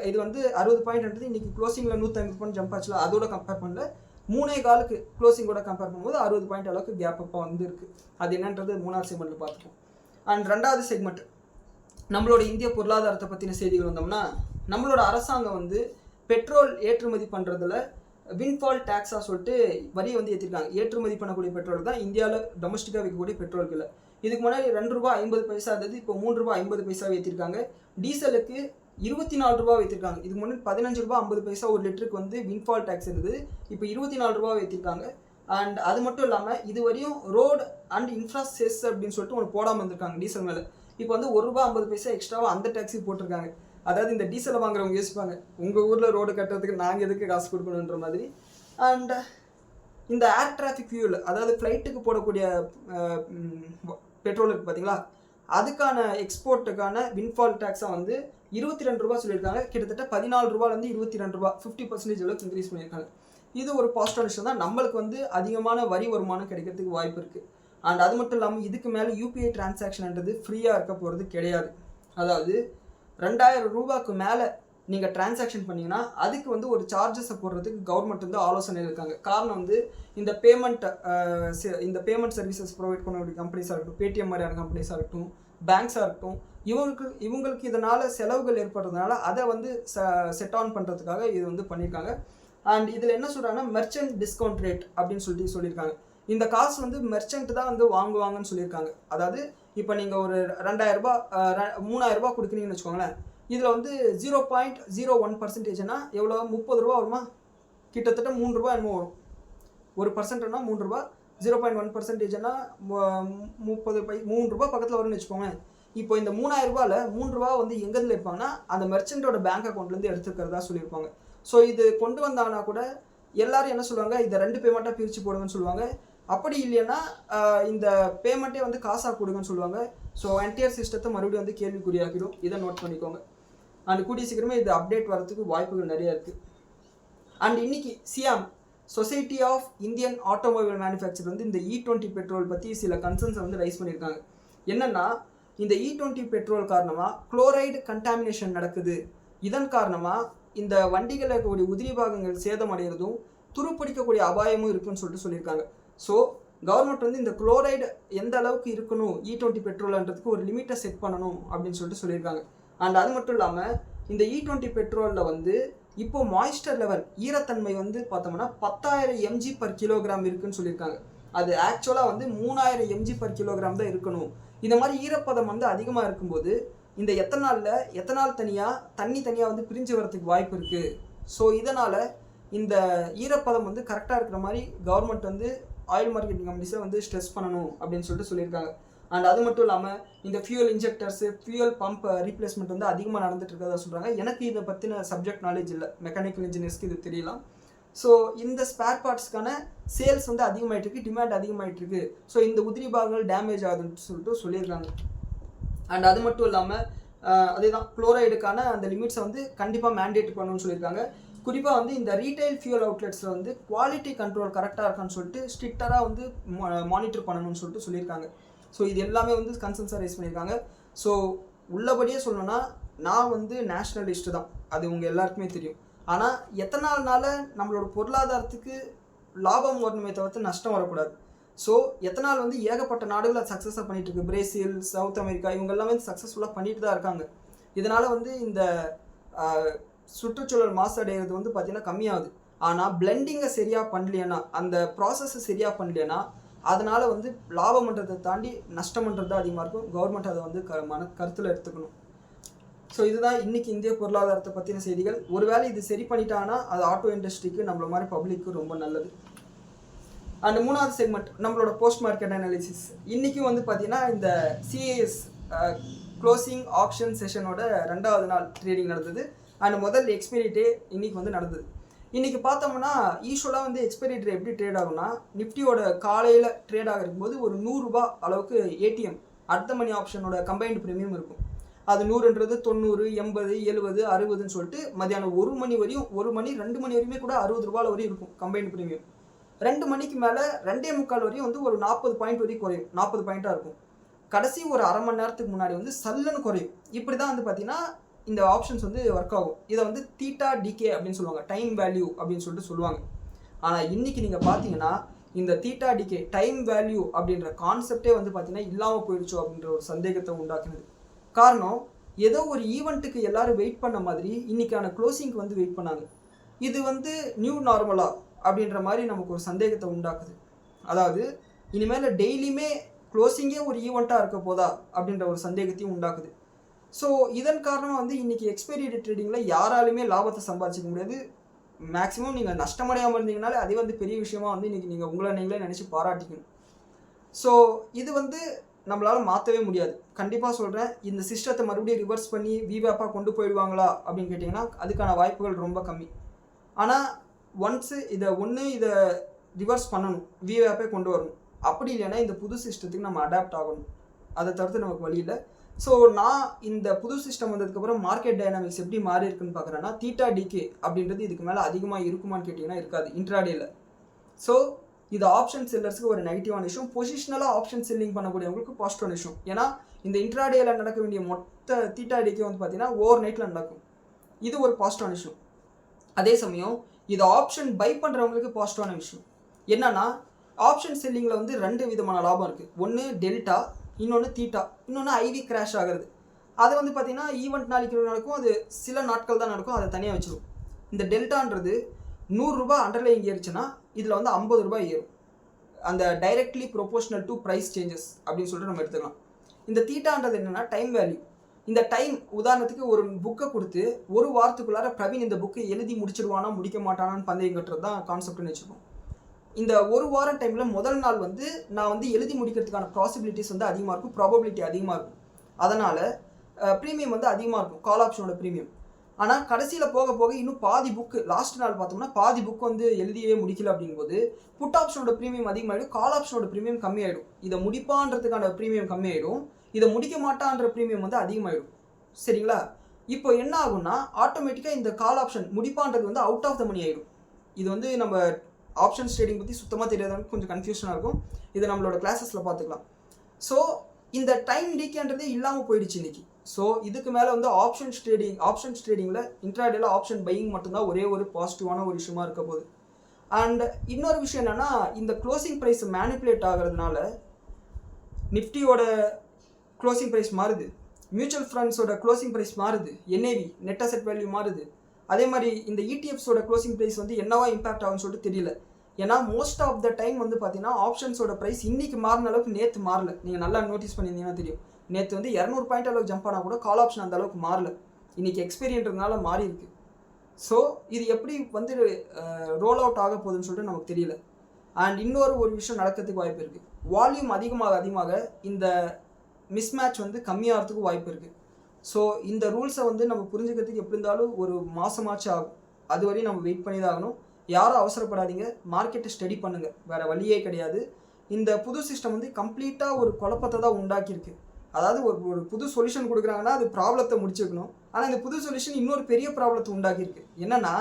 இது வந்து 60 பாயிண்ட்ன்றது இன்றைக்கி க்ளோசிங்கில் 150 பாயிண்ட் ஜம்ப் ஆச்சுல, அதோட கம்பேர் பண்ணல 3.25 க்ளோசிங்கோட கம்பேர் பண்ணும்போது 60 பாயிண்ட் அளவுக்கு கேப் அப்பாக வந்து இருக்குது. அது என்னன்றது 3வது செக்மெண்ட்டில் பார்த்துப்போம். அண்ட் 2வது செக்மெண்ட் நம்மளோட இந்திய பொருளாதாரத்தை பற்றின செய்திகள் வந்தோம்னா, நம்மளோட அரசாங்கம் வந்து பெட்ரோல் ஏற்றுமதி பண்ணுறதுல வின்ஃபால் டேக்ஸாக சொல்லிட்டு வரியை வந்து ஏற்றிருக்காங்க. ஏற்றுமதி பண்ணக்கூடிய பெட்ரோல் தான் இந்தியாவில் டொமஸ்டிக்காக விற்கக்கூடிய பெட்ரோலுக்கு இல்லை. இதுக்கு முன்னாடி ₹2.50 இருந்தது, இப்போ ₹3.50 ஏற்றிருக்காங்க. டீசலுக்கு ₹24 ஏற்றிருக்காங்க. இதுக்கு முன்னாடி ₹15.50 ஒரு லிட்டருக்கு வந்து வின்ஃபால் டேக்ஸ் இருந்தது, இப்போ ₹24 ஏற்றிருக்காங்க. அண்ட் அது மட்டும் இல்லாமல் இதுவரையும் ரோடு அண்ட் இன்ஃப்ரா செஸ் அப்படின்னு சொல்லிட்டு ஒன்று போடாமல் இருந்திருக்காங்க டீசல் மேலே. இப்போ வந்து ₹1.50 எக்ஸ்ட்ராவாக அந்த டேக்ஸி போட்டிருக்காங்க. அதாவது இந்த டீசலை வாங்குறவங்க யோசிப்பாங்க, உங்கள் ஊரில் ரோடு கட்டுறதுக்கு நாங்கள் எதுக்கு காசு கொடுக்கணுன்ற மாதிரி. அண்ட் இந்த ஏர் டிராஃபிக் ஃபியூல், அதாவது ஃப்ளைட்டுக்கு போடக்கூடிய பெட்ரோல் இருக்குது பார்த்தீங்களா, அதுக்கான எக்ஸ்போர்ட்டுக்கான வின்ஃபால் டேக்ஸாக வந்து ₹22 சொல்லியிருக்காங்க. கிட்டத்தட்ட ₹14 ₹22 50% அளவுக்கு இன்க்ரீஸ் பண்ணியிருக்காங்க. இது ஒரு பாசிட்டிவ் விஷயம் தான். நம்மளுக்கு வந்து அதிகமான வரி வருமானம் கிடைக்கிறதுக்கு வாய்ப்பு இருக்குது. அண்ட் அது மட்டும் இல்லாமல் இதுக்கு மேலே யூபிஐ டிரான்சாக்ஷன்ன்றது ஃப்ரீயாக இருக்க போகிறது கிடையாது. அதாவது ₹2000 மேலே நீங்கள் டிரான்சாக்ஷன் பண்ணிங்கன்னா அதுக்கு வந்து ஒரு சார்ஜஸை போடுறதுக்கு கவர்மெண்ட் வந்து ஆலோசனை இருக்காங்க. காரணம் வந்து இந்த பேமெண்ட் சர்வீசஸ் ப்ரொவைட் பண்ணக்கூடிய கம்பெனிஸாக இருக்கட்டும், பேடிஎம் மாதிரியான கம்பெனிஸாக இருக்கட்டும், பேங்க்ஸாக இருக்கட்டும், இவங்களுக்கு இதனால் செலவுகள் ஏற்படுறதுனால அதை வந்து செட் ஆன் பண்ணுறதுக்காக இது வந்து பண்ணியிருக்காங்க. அண்ட் இதில் என்ன சொல்கிறாங்கன்னா, மெர்ச்சன்ட் டிஸ்கவுண்ட் ரேட் அப்படின்னு சொல்லியிருக்காங்க. இந்த காசு வந்து மெர்ச்சன்ட் தான் வந்து வாங்குவாங்கன்னு சொல்லியிருக்காங்க. அதாவது இப்போ நீங்கள் ஒரு ₹2000 ₹3000 கொடுக்குறீங்கன்னு வச்சுக்கோங்களேன், இதில் வந்து 0.01%னா எவ்வளோ, ₹30 வருமா, கிட்டத்தட்ட ₹3 என்னமோ வரும். 1%னா ₹3, 0.1%னா ₹3 பக்கத்தில் வரும்னு வச்சுக்கோங்க. இப்போ இந்த ₹3000 ₹3 வந்து எங்கேருந்து எடுப்பாங்கன்னா அந்த மெர்ச்சன்ட்டோட பேங்க் அக்கௌண்ட்லேருந்து எடுத்துக்கிறதா சொல்லியிருப்பாங்க. ஸோ இது கொண்டு வந்தாங்கன்னா கூட எல்லாரும் என்ன சொல்லுவாங்க, இதை 2 பேமெண்ட்டாக பிரித்து போடுங்கன்னு சொல்லுவாங்க. அப்படி இல்லைன்னா இந்த பேமெண்ட்டே வந்து காசாக கொடுங்கன்னு சொல்லுவாங்க. ஸோ என்டையர் சிஸ்டத்தை மறுபடியும் வந்து கேள்விக்குறியாக்கிடும். இதை நோட் பண்ணிக்கோங்க. அண்ட் கூடிய சீக்கிரமே இது அப்டேட் வரதுக்கு வாய்ப்புகள் நிறையா இருக்குது. அண்ட் இன்னைக்கு SIAM society of Indian automobile manufacture வந்து இந்த E20 பெட்ரோல் பற்றி சில கன்சர்ன்ஸை வந்து ரைஸ் பண்ணியிருக்காங்க. என்னென்னா, இந்த E20 பெட்ரோல் காரணமாக குளோரைடு கண்டாமினேஷன் நடக்குது, இதன் காரணமாக இந்த வண்டிகளில் இருக்கக்கூடிய உதிரி பாகங்கள் சேதமடைகிறதும் துருப்பிடிக்கக்கூடிய அபாயமும் இருக்குன்னு சொல்லியிருக்காங்க. ஸோ கவர்மெண்ட் வந்து இந்த குளோரைடு எந்த அளவுக்கு இருக்கணும் E20 பெட்ரோல்ன்றதுக்கு ஒரு லிமிட்டை செட் பண்ணணும் அப்படின்னு சொல்லியிருக்காங்க. அண்ட் அது மட்டும் இல்லாமல் இந்த E20 பெட்ரோலில் வந்து இப்போ மாய்ஸ்டர் லெவல் ஈரத்தன்மை வந்து பார்த்தோம்னா 10,000 mg/kg இருக்குன்னு சொல்லியிருக்காங்க. அது ஆக்சுவலாக வந்து 3000 mg/kg தான் இருக்கணும். இந்த மாதிரி ஈரப்பதம் வந்து அதிகமாக இருக்கும்போது இந்த எத்தனால் தண்ணி தனியாக வந்து பிரிஞ்சு வரதுக்கு வாய்ப்பு இருக்குது. ஸோ இதனால் இந்த ஈரப்பதம் வந்து கரெக்டாக இருக்கிற மாதிரி கவர்மெண்ட் வந்து ஆயில் மார்க்கெட்டிங் கம்பெனிஸை வந்து ஸ்ட்ரெஸ் பண்ணணும் அப்படின்னு சொல்லியிருக்காங்க. அண்ட் அது மட்டும் இல்லாமல் இந்த ஃபியூல் இன்ஜெக்டர்ஸு ஃபியூல் பம்ப் ரீப்ளேஸ்மெண்ட் வந்து அதிகமாக நடந்துட்டு இருக்கிறதா சொல்கிறாங்க. எனக்கு இதை பற்றின சப்ஜெக்ட் நாலேஜ் இல்லை, மெக்கானிக்கல் இன்ஜினியர்ஸ்க்கு இது தெரியலாம். ஸோ இந்த ஸ்பேர் பார்ட்ஸ்க்கான சேல்ஸ் வந்து அதிகமாகிட்டு இருக்கு, டிமாண்ட் அதிகமாகிட்டு இருக்கு. ஸோ இந்த உதிரி பாகங்கள் டேமேஜ் ஆகுதுன்னு சொல்லியிருக்காங்க. அண்ட் அது மட்டும் இல்லாமல் அதேதான் குளோரைடுக்கான அந்த லிமிட்ஸை வந்து கண்டிப்பாக மேண்டேட் பண்ணணும்னு சொல்லியிருக்காங்க. குறிப்பாக வந்து இந்த ரீட்டைல் ஃபியூல் அவுட்லெட்ஸில் வந்து குவாலிட்டி கண்ட்ரோல் கரெக்டாக இருக்கான்னு சொல்லிட்டு ஸ்ட்ரிக்டராக வந்து மானிட்டர் பண்ணணும்னு சொல்லியிருக்காங்க. ஸோ இது எல்லாமே வந்து கன்சர்ன்ஸாக ரைஸ் பண்ணியிருக்காங்க. ஸோ உள்ளபடியே சொல்லணும்னா நான் வந்து நேஷ்னலிஸ்ட்டு தான், அது உங்கள் எல்லாருக்குமே தெரியும். ஆனால் எத்தனால்னால நம்மளோட பொருளாதாரத்துக்கு லாபம் வரணுமே தவிர்த்து நஷ்டம் வரக்கூடாது. ஸோ எத்தனால் வந்து ஏகப்பட்ட நாடுகள் அது சக்ஸஸாக பண்ணிகிட்டு இருக்கு. பிரேசில், சவுத் அமெரிக்கா இவங்க எல்லாமே சக்ஸஸ்ஃபுல்லாக பண்ணிட்டு தான் இருக்காங்க. இதனால் வந்து இந்த சுற்றுச்சூழல் மாசடைகிறது வந்து பார்த்திங்கன்னா கம்மியாகுது. ஆனால் பிளெண்டிங்கை சரியாக பண்ணலைன்னா, அந்த ப்ராசஸை சரியாக பண்ணலைன்னா அதனால் வந்து லாபம் பண்ணுறதை தாண்டி நஷ்டம் பண்ணுறது தான் அதிகமாக இருக்கும். கவர்மெண்ட் அதை வந்து கருத்தில் எடுத்துக்கணும். ஸோ இதுதான் இன்றைக்கி இந்திய பொருளாதாரத்தை பற்றின செய்திகள். ஒருவேளை இது சரி பண்ணிட்டாங்கன்னா அது ஆட்டோ இண்டஸ்ட்ரிக்கு நம்மள மாதிரி பப்ளிக்கு ரொம்ப நல்லது. அண்ட் மூணாவது செக்மெண்ட் நம்மளோட போஸ்ட் மார்க்கெட் அனாலிசிஸ். இன்றைக்கும் வந்து பார்த்திங்கன்னா இந்த CAS க்ளோசிங் ஆப்ஷன் செஷனோட 2வது நாள் ட்ரேடிங் நடந்தது. அண்ட் முதல் எக்ஸ்பைரி டே இன்றைக்கி வந்து நடந்தது. இன்றைக்கி பார்த்தோம்னா யூஸ்வலாக வந்து எக்ஸ்பைரி டே எப்படி ட்ரேட் ஆகும்னா, நிஃப்டியோட காலையில் ட்ரேட் ஆகிருக்கும்போது ஒரு 100 ரூபா அளவுக்கு ATM அடுத்த மணி ஆப்ஷனோட கம்பைன்டு ப்ரீமியம் இருக்கும். அது 100ன்றது 90, 80, 70, 60ன்னு சொல்லிட்டு மதியானம் 1 மணி வரையும், 1 மணி 2 மணி வரையுமே கூட 60 ரூபாயில் வரையும் இருக்கும் கம்பைன்டு ப்ரீமியம். 2 மணிக்கு மேலே 2:45 வரையும் வந்து ஒரு 40 பாயிண்ட் வரையும் குறையும், 40 பாயிண்ட்டாக இருக்கும். கடைசி ஒரு அரை மணி நேரத்துக்கு முன்னாடி வந்து சல்லுன்னு குறையும். இப்படி தான் வந்து பார்த்தீங்கன்னா இந்த ஆப்ஷன்ஸ் வந்து ஒர்க் ஆகும். இதை வந்து தீட்டா டிகே அப்படின்னு சொல்லுவாங்க, டைம் வேல்யூ அப்படின்னு சொல்லுவாங்க. ஆனால் இன்றைக்கி நீங்கள் பார்த்தீங்கன்னா இந்த தீட்டா டிகே டைம் வேல்யூ அப்படின்ற கான்செப்டே வந்து பார்த்தீங்கன்னா இல்லாமல் போயிடுச்சோ அப்படின்ற ஒரு சந்தேகத்தை உண்டாக்குனது. காரணம், ஏதோ ஒரு ஈவெண்ட்டுக்கு எல்லாரும் வெயிட் பண்ண மாதிரி இன்றைக்கான க்ளோசிங்க்கு வந்து வெயிட் பண்ணாங்க. இது வந்து நியூ நார்மலா அப்படின்ற மாதிரி நமக்கு ஒரு சந்தேகத்தை உண்டாக்குது. அதாவது இனிமேல் டெய்லியுமே க்ளோசிங்கே ஒரு ஈவெண்ட்டாக இருக்க போதா அப்படின்ற ஒரு சந்தேகத்தையும் உண்டாக்குது. ஸோ இதன் காரணமாக வந்து இன்றைக்கி எக்ஸ்பைரி டே ட்ரேடிங்கில் யாராலுமே லாபத்தை சம்பாதிச்சிக்க முடியாது. மேக்ஸிமம் நீங்கள் நஷ்டமடையாமல் இருந்தீங்கனாலே அதே வந்து பெரிய விஷயமா வந்து இன்றைக்கி நீங்கள் உங்களை நீங்களே நினச்சி பாராட்டிக்கணும். ஸோ இது வந்து நம்மளால் மாற்றவே முடியாது. கண்டிப்பாக சொல்கிறேன், இந்த சிஸ்டத்தை மறுபடியும் ரிவர்ஸ் பண்ணி விவேப்பாக கொண்டு போயிடுவாங்களா அப்படின்னு கேட்டிங்கன்னா அதுக்கான வாய்ப்புகள் ரொம்ப கம்மி. ஆனால் ஒன்ஸு இதை ரிவர்ஸ் பண்ணணும், விவேப்பே கொண்டு வரணும். அப்படி இல்லைன்னா இந்த புது சிஸ்டத்துக்கு நம்ம அடாப்ட் ஆகணும். அதை தவிர்த்து நமக்கு வழி இல்லை. ஸோ நான் இந்த புது சிஸ்டம் வந்ததுக்கப்புறம் மார்க்கெட் டைனாமிக்ஸ் எப்படி மாறி இருக்குன்னு பார்க்குறேன்னா, தீட்டா டிகே அப்படின்றது இதுக்கு மேலே அதிகமாக இருக்குமான்னு கேட்டிங்கன்னா இருக்காது இன்ட்ராடேயில். ஸோ இது ஆப்ஷன் செல்லர்ஸுக்கு ஒரு நெகட்டிவான விஷயம். பொசிஷனலாக ஆப்ஷன் செல்லிங் பண்ணக்கூடியவங்களுக்கு பாசிட்டிவான விஷயம். ஏன்னா இந்த இன்ட்ராடேயில் நடக்க வேண்டிய மொத்த தீட்டா டிகே வந்து பார்த்தீங்கன்னா ஓவர் நைட்டில் நடக்கும். இது ஒரு பாசிட்டிவான விஷயம். அதே சமயம் இது ஆப்ஷன் பை பண்ணுறவங்களுக்கு பாசிட்டிவான விஷயம். என்னன்னா, ஆப்ஷன் செல்லிங்கில் வந்து 2 விதமான லாபம் இருக்குது. ஒன்று டெல்டா, இன்னொன்று தீட்டா, இன்னொன்று ஐவி கிராஷ் ஆகிறது. அது வந்து பார்த்திங்கன்னா ஈவெண்ட் நாளைக்கு நடக்கும், அது சில நாட்கள் தான் நடக்கும், அதை தனியாக வச்சிடும். இந்த டெல்டான்றது 100 ரூபா அண்டர்லைங் ஏறிச்சுன்னா இதில் வந்து 50 ரூபாய் ஏறும். அந்த directly proportional to price changes அப்படின்னு சொல்லிட்டு நம்ம எடுத்துக்கலாம். இந்த தீட்டான்றது என்னென்னா டைம் வேல்யூ. இந்த டைம் உதாரணத்துக்கு ஒரு புக்கை கொடுத்து ஒரு வாரத்துக்குள்ளார பிரவீன் இந்த புக்கை எழுதி முடிச்சிடுவானா முடிக்க மாட்டானான்னு பந்தயம் கட்டுறது தான் கான்செப்ட்னு வச்சுப்போம். இந்த ஒரு வாரம் டைமில் முதல் நாள் வந்து நான் வந்து எழுதி முடிக்கிறதுக்கான பாசிபிலிட்டிஸ் வந்து அதிகமாக இருக்கும், ப்ராபபிலிட்டி அதிகமாக இருக்கும். அதனால் ப்ரீமியம் வந்து அதிகமாக இருக்கும், கால் ஆப்ஷனோட ப்ரீமியம். ஆனால் கடைசியில் போக போக இன்னும் பாதி புக்கு, லாஸ்ட் நாள் பார்த்தோம்னா பாதி புக் வந்து எழுதியே முடிக்கல. அப்படிங்கும்போது புட் ஆப்ஷனோட ப்ரீமியம் அதிகமாகிடும், கால் ஆப்ஷனோட ப்ரீமியம் கம்மியாயிடும். இதை முடிப்பான்றதுக்கான ப்ரீமியம் கம்மியாயிடும், இதை முடிக்க மாட்டான்ற ப்ரீமியம் வந்து அதிகமாகிடும். சரிங்களா? இப்போ என்ன ஆகும்னா ஆட்டோமேட்டிக்காக இந்த கால் ஆப்ஷன் முடிப்பான்றது வந்து அவுட் ஆஃப் த மணி ஆகிடும். இது வந்து நம்ம ஆப்ஷன்ஸ் ட்ரேடிங் பற்றி சுத்தமாக தெரியாதவங்க கொஞ்சம் கன்ஃபியூஷனாக இருக்கும். இதை நம்மளோட கிளாஸஸில் பார்த்துக்கலாம். ஸோ இந்த டைம் டிகேன்றதே இல்லாமல் போயிடுச்சு இன்றைக்கி. ஸோ இதுக்கு மேலே வந்து ஆப்ஷன்ஸ் ட்ரேடிங்கில் இன்ட்ராடேல ஆப்ஷன் பையிங் மட்டும்தான் ஒரே ஒரு பாசிட்டிவான ஒரு விஷயமா இருக்க போகுது. அண்ட் இன்னொரு விஷயம் என்னென்னா, இந்த க்ளோசிங் ப்ரைஸ் மேனிப்புலேட் ஆகிறதுனால நிஃப்டியோட க்ளோசிங் ப்ரைஸ் மாறுது, மியூச்சுவல் ஃபண்ட்ஸோட க்ளோசிங் ப்ரைஸ் மாறுது, என்ஏவி நெட் அசெட் வேல்யூ மாறுது. அதே மாதிரி இந்த இடிஎஃப்ஸோட க்ளோசிங் ப்ரைஸ் வந்து என்னவா இம்பாக்ட் ஆகும்னு சொல்லிட்டு தெரியல. ஏன்னா மோஸ்ட் ஆஃப் த டைம் வந்து பார்த்தீங்கன்னா ஆப்ஷன்ஸோட ப்ரைஸ் இன்றைக்கி மாறின அளவுக்கு நேற்று மாறல. நீங்கள் நல்லா நோட்டீஸ் பண்ணியிருந்தீங்கன்னா தெரியும். நேற்று வந்து 200 பாயிண்ட் அளவுக்கு ஜம்ப் ஆனால் கூட கால் ஆப்ஷன் அந்த அளவுக்கு மாறல. இன்றைக்கி எக்ஸ்பீரியன்றதுனால மாறி இருக்கு. ஸோ இது எப்படி வந்து ரோல் அவுட் ஆக போகுதுன்னு சொல்லிட்டு நமக்கு தெரியல. அண்ட் இன்னொரு விஷயம் நடக்கிறதுக்கு வாய்ப்பு இருக்குது. வால்யூம் அதிகமாக இந்த மிஸ்மேட்ச் வந்து கம்மியாகிறதுக்கு வாய்ப்பு இருக்குது. ஸோ இந்த ரூல்ஸை வந்து நம்ம புரிஞ்சுக்கிறதுக்கு எப்படி இருந்தாலும் ஒரு மாதமாச்சு ஆகும். அது வரையும் நம்ம வெயிட் பண்ணி தான் ஆகணும். யாரும் அவசரப்படாதீங்க, மார்க்கெட்டை ஸ்டடி பண்ணுங்கள், வேறு வழியே கிடையாது. இந்த புது சிஸ்டம் வந்து கம்ப்ளீட்டாக ஒரு குழப்பத்தை தான் உண்டாக்கியிருக்கு. அதாவது ஒரு புது சொல்யூஷன் கொடுக்குறாங்கன்னா அது ப்ராப்ளத்தை முடிச்சுக்கணும். ஆனால் இந்த புது சொல்யூஷன் இன்னொரு பெரிய ப்ராப்ளத்தை உண்டாக்கியிருக்கு. என்னென்னா,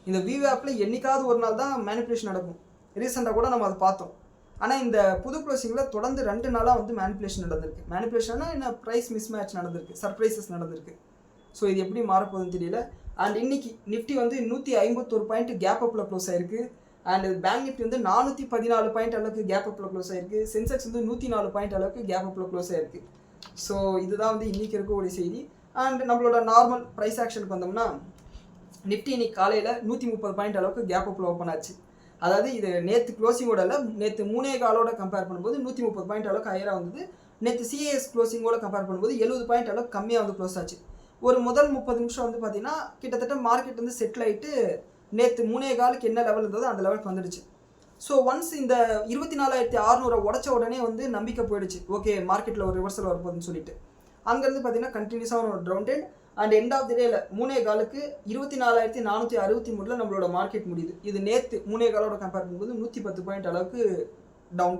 இந்த விவேப்பில் என்னைக்காவது ஒரு நாள் தான் மேனிப்புலேஷன் நடக்கும். ரீசெண்டாக கூட நம்ம அதை பார்த்தோம். ஆனால் இந்த புது க்ளோசிங்கில் தொடர்ந்து 2 நாளாக வந்து மேனிப்புலேஷன் நடந்திருக்கு. மேனிப்புலேஷன்னா என்ன, ப்ரைஸ் மிஸ்மேட்ச் நடந்திருக்கு, சர்ப்ரைசஸ் நடந்திருக்கு. ஸோ இது எப்படி மாறப்போகுதுன்னு தெரியல. அண்ட் இன்னைக்கு நிஃப்டி வந்து 151 பாயிண்ட் கேப் அப்பில் க்ளோஸ் ஆயிருக்கு. அண்ட் பேங்க் நிஃப்டி வந்து 414 பாயிண்ட் அளவுக்கு கேப் அப்பில் க்ளோஸ் ஆயிருக்கு. சென்செக்ஸ் வந்து 104 பாயிண்ட் அளவுக்கு கேப் அப்பில் க்ளோஸ் ஆயிருக்கு. ஸோ இதுதான் வந்து இன்றைக்கி இருக்கக்கூடிய செய்தி. அண்ட் நம்மளோட நார்மல் ப்ரைஸ் ஆக்ஷனுக்கு வந்தோம்னா, நிஃப்டி இன்னைக்கு காலையில் 130 பாயிண்ட் அளவுக்கு கேப் அப்பில் ஓப்பன் ஆச்சு. அதாவது இது நேற்று க்ளோசிங்கோட இல்லை, நேற்று 3 காலோட கம்பேர் பண்ணும்போது 130 பாயிண்ட் அளவுக்கு ஹையராக வந்தது. நேற்று சிஏஎஸ் க்ளோசிங்கோட கம்பேர் பண்ணும்போது 70 பாயிண்ட் அளவுக்கு கம்மியாக வந்து க்ளோஸ் ஆச்சு. ஒரு முதல் 30 நிமிஷம் வந்து பார்த்தீங்கன்னா கிட்டத்தட்ட மார்க்கெட் வந்து செட்டில் ஆகிட்டு நேற்று 3 காலுக்கு என்ன லெவல் இருந்ததோ அந்த லெவலுக்கு வந்துடுச்சு. ஸோ ஒன்ஸ் இந்த 24,600 உடச்ச உடனே வந்து நம்பிக்கை போயிடுச்சு, ஓகே மார்க்கெட்டில் ஒரு ரிவர்சல் வரப்போகுதுன்னு சொல்லிட்டு. அங்கேருந்து பார்த்தீங்கன்னா கண்டினியூஸாக ஒரு டவுன்டெட். அண்ட் எண்ட் ஆஃப் தி டேல 3 காலுக்கு 24,463 நம்மளோட மார்க்கெட் முடியுது. இது நேற்று 3 காலோட கம்பேர் பண்ணும்போது 110 பாயிண்ட் அளவுக்கு டவுன்.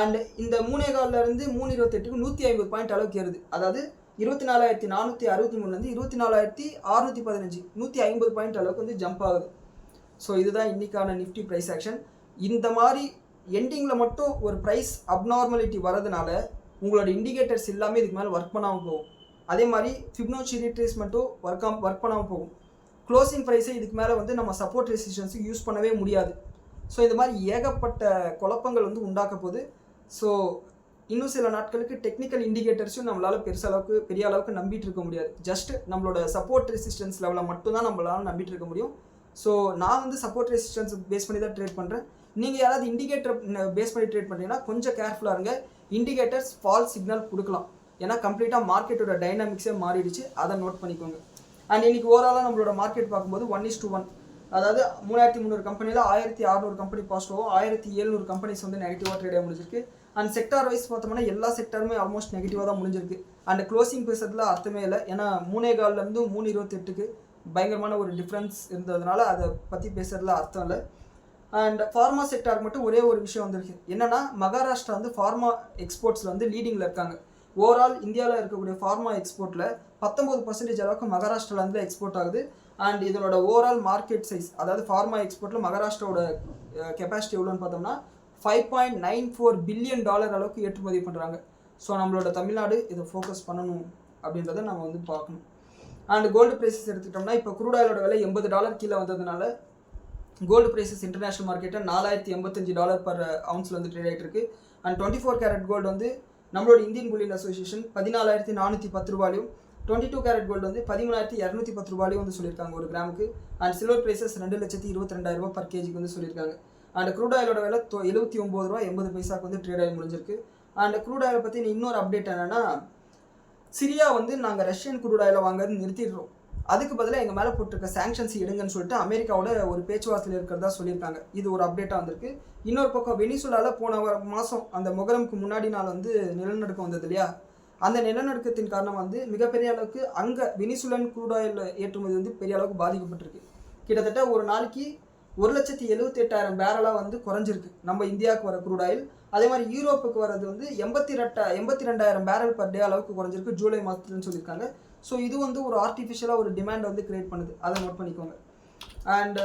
அண்ட் இந்த 3 காலிலேருந்து 328க்கு 150 பாயிண்ட் அளவுக்கு ஏறுது. அதாவது 24,463 24,615 150 பாயிண்ட் அளவுக்கு வந்து ஜம்ப் ஆகுது. ஸோ இதுதான் இன்றைக்கான நிஃப்டி ப்ரைஸ் ஆக்ஷன். இந்த மாதிரி எண்டிங்கில் மட்டும் ஒரு ப்ரைஸ் அப்நார்மலிட்டி வரதுனால உங்களோட இண்டிகேட்டர்ஸ் எல்லாமே இதுக்கு மேலே ஒர்க் பண்ணாமல் போகும். அதே மாதிரி ஃபிப்னோச்சி ரீட்ரேஸ்மெண்ட்டும் ஒர்க் பண்ணாமல் போகும். க்ளோசிங் ப்ரைஸை இதுக்கு மேலே வந்து நம்ம சப்போர்ட் ரெசிஸ்டன்ஸுக்கு யூஸ் பண்ணவே முடியாது. ஸோ இந்த மாதிரி ஏகப்பட்ட குழப்பங்கள் வந்து உண்டாக்க போகுது. ஸோ இன்னும் சில நாட்களுக்கு டெக்னிக்கல் இண்டிகேட்டர்ஸும் நம்மளால் பெரிய அளவுக்கு நம்பிட்டு இருக்க முடியாது. ஜஸ்ட் நம்மளோட சப்போர்ட் ரெசிஸ்டன்ஸ் லெவலில் மட்டும்தான் நம்மளால் நம்பிட்டு இருக்க முடியும். ஸோ நான் வந்து சப்போர்ட் ரெசிஸ்டன்ஸ் பேஸ் பண்ணி தான் ட்ரேட் பண்ணுறேன். நீங்கள் யாராவது இண்டிகேட்டர் பேஸ் பண்ணி ட்ரேட் பண்ணுறீங்கன்னா கொஞ்சம் கேர்ஃபுல்லாக இருங்க. இண்டிகேட்டர்ஸ் ஃபால்ஸ் சிக்னல் கொடுக்கலாம். ஏன்னா கம்ப்ளீட்டாக மார்க்கெட்டோட டைனாமிக்ஸே மாறிடுச்சு, அதை நோட் பண்ணிக்கோங்க. அண்ட் இன்றைக்கி ஓவராலாக நம்மளோட மார்க்கெட் பார்க்கும்போது 1:1, அதாவது 3300 கம்பெனியில் 1600 கம்பெனி பாசிட்டிவாகவும் 1700 கம்பெனிஸ் வந்து நெகட்டிவாக ட்ரேடாக முடிஞ்சிருக்கு. அண்ட் செக்டார் வைஸ் பார்த்தோம்னா எல்லா செக்டாருமே ஆல்மோஸ்ட் நெகட்டிவாக தான் முடிஞ்சிருக்கு. அண்ட் க்ளோசிங் பேசுறதுல அர்த்தமே இல்லை. ஏன்னா 3 காலிலேருந்து 3:28க்கு பயங்கரமான ஒரு டிஃப்ரென்ஸ் இருந்ததுனால அதை பற்றி பேசுறதுல அர்த்தம் இல்லை. அண்ட் ஃபார்மா செக்டாருக்கு மட்டும் ஒரே ஒரு விஷயம் வந்திருக்கு. என்னென்னா மகாராஷ்டிரா வந்து ஃபார்மா எக்ஸ்போர்ட்ஸில் வந்து லீடிங்கில் இருக்காங்க. ஓவரால் இந்தியாவில் இருக்கக்கூடிய ஃபார்மா எக்ஸ்போர்ட்டில் 19% அளவுக்கு மகாராஷ்டிராவிலேருந்து எக்ஸ்போர்ட் ஆகுது. அண்ட் இதனோட ஓவரால் மார்க்கெட் சைஸ், அதாவது ஃபார்மா எக்ஸ்போர்ட்டில் மகாராஷ்டிராவோட கெப்பாசிட்டி எவ்வளோன்னு பார்த்தோம்னா $5.94 பில்லியன் அளவுக்கு ஏற்றுமதி பண்ணுறாங்க. ஸோ நம்மளோட தமிழ்நாடு இதை ஃபோக்கஸ் பண்ணணும் அப்படின்றத நம்ம வந்து பார்க்கணும். அண்ட் கோல்டு ப்ரைஸஸ் எடுத்துக்கிட்டோம்னா இப்போ க்ரூட் ஆயிலோட விலை $80 கீழே வந்ததுனால கோல்டு ப்ரைஸஸ் இன்டர்நேஷனல் மார்க்கெட்டில் $4,085 பர் அவுன்ஸில் வந்து ட்ரேட் ஆகிட்டு இருக்கு. அண்ட் 24 கேரட் கோல்டு வந்து நம்மளோட Indian bullion association $14,410 22 carat gold வந்து $13,210 வந்து சொல்லியிருக்காங்க ஒரு கிராமுக்கு. அண்ட் சில்வர் ப்ரைஸஸ் $2,22,000 பர் கேஜிக்கு வந்து சொல்லியிருக்காங்க. அண்ட் க்ரூட் ஆயிலோட விலை $79.80 வந்து ட்ரேட் ஆகி முடிஞ்சிருக்கு. அண்ட் க்ரூட் ஆயிலை பற்றி இன்னொரு அப்டேட் என்னென்னா, சிரியா வந்து நாங்கள் ரஷ்யன் க்ரூட் ஆயிலை வாங்குறது நிறுத்திடுறோம், அதுக்கு பதிலாக எங்கள் மேலே போட்டிருக்க சாங்ஷன்ஸ் எடுங்கன்னு சொல்லிட்டு அமெரிக்காவோட ஒரு பேச்சுவார்த்தையில் இருக்கிறதா சொல்லியிருக்காங்க. இது ஒரு அப்டேட்டாக வந்திருக்கு. இன்னொரு பக்கம் வெனிசுலாவில் போன மாதம் அந்த முகரமுக்கு முன்னாடி நாள் வந்து நிலநடுக்கம் வந்தது இல்லையா, அந்த நிலநடுக்கத்தின் காரணம் வந்து மிகப்பெரிய அளவுக்கு அங்கே வெனிசுலன் க்ரூட் ஆயில் ஏற்றுமதி வந்து பெரிய அளவுக்கு பாதிக்கப்பட்டிருக்கு. கிட்டத்தட்ட ஒரு நாளைக்கு 1,78,000 பேரலாக வந்து குறைஞ்சிருக்கு நம்ம இந்தியாவுக்கு வர க்ரூட் ஆயில். அதே மாதிரி யூரோப்புக்கு வரது வந்து 82,000 பேரல் பர் டே அளவுக்கு குறைஞ்சிருக்கு ஜூலை மாதத்துலன்னு சொல்லியிருக்காங்க. ஸோ இது வந்து ஒரு ஆர்டிஃபிஷியலாக ஒரு டிமாண்ட் வந்து கிரியேட் பண்ணுது, அதை நோட் பண்ணிக்கோங்க. அண்ட்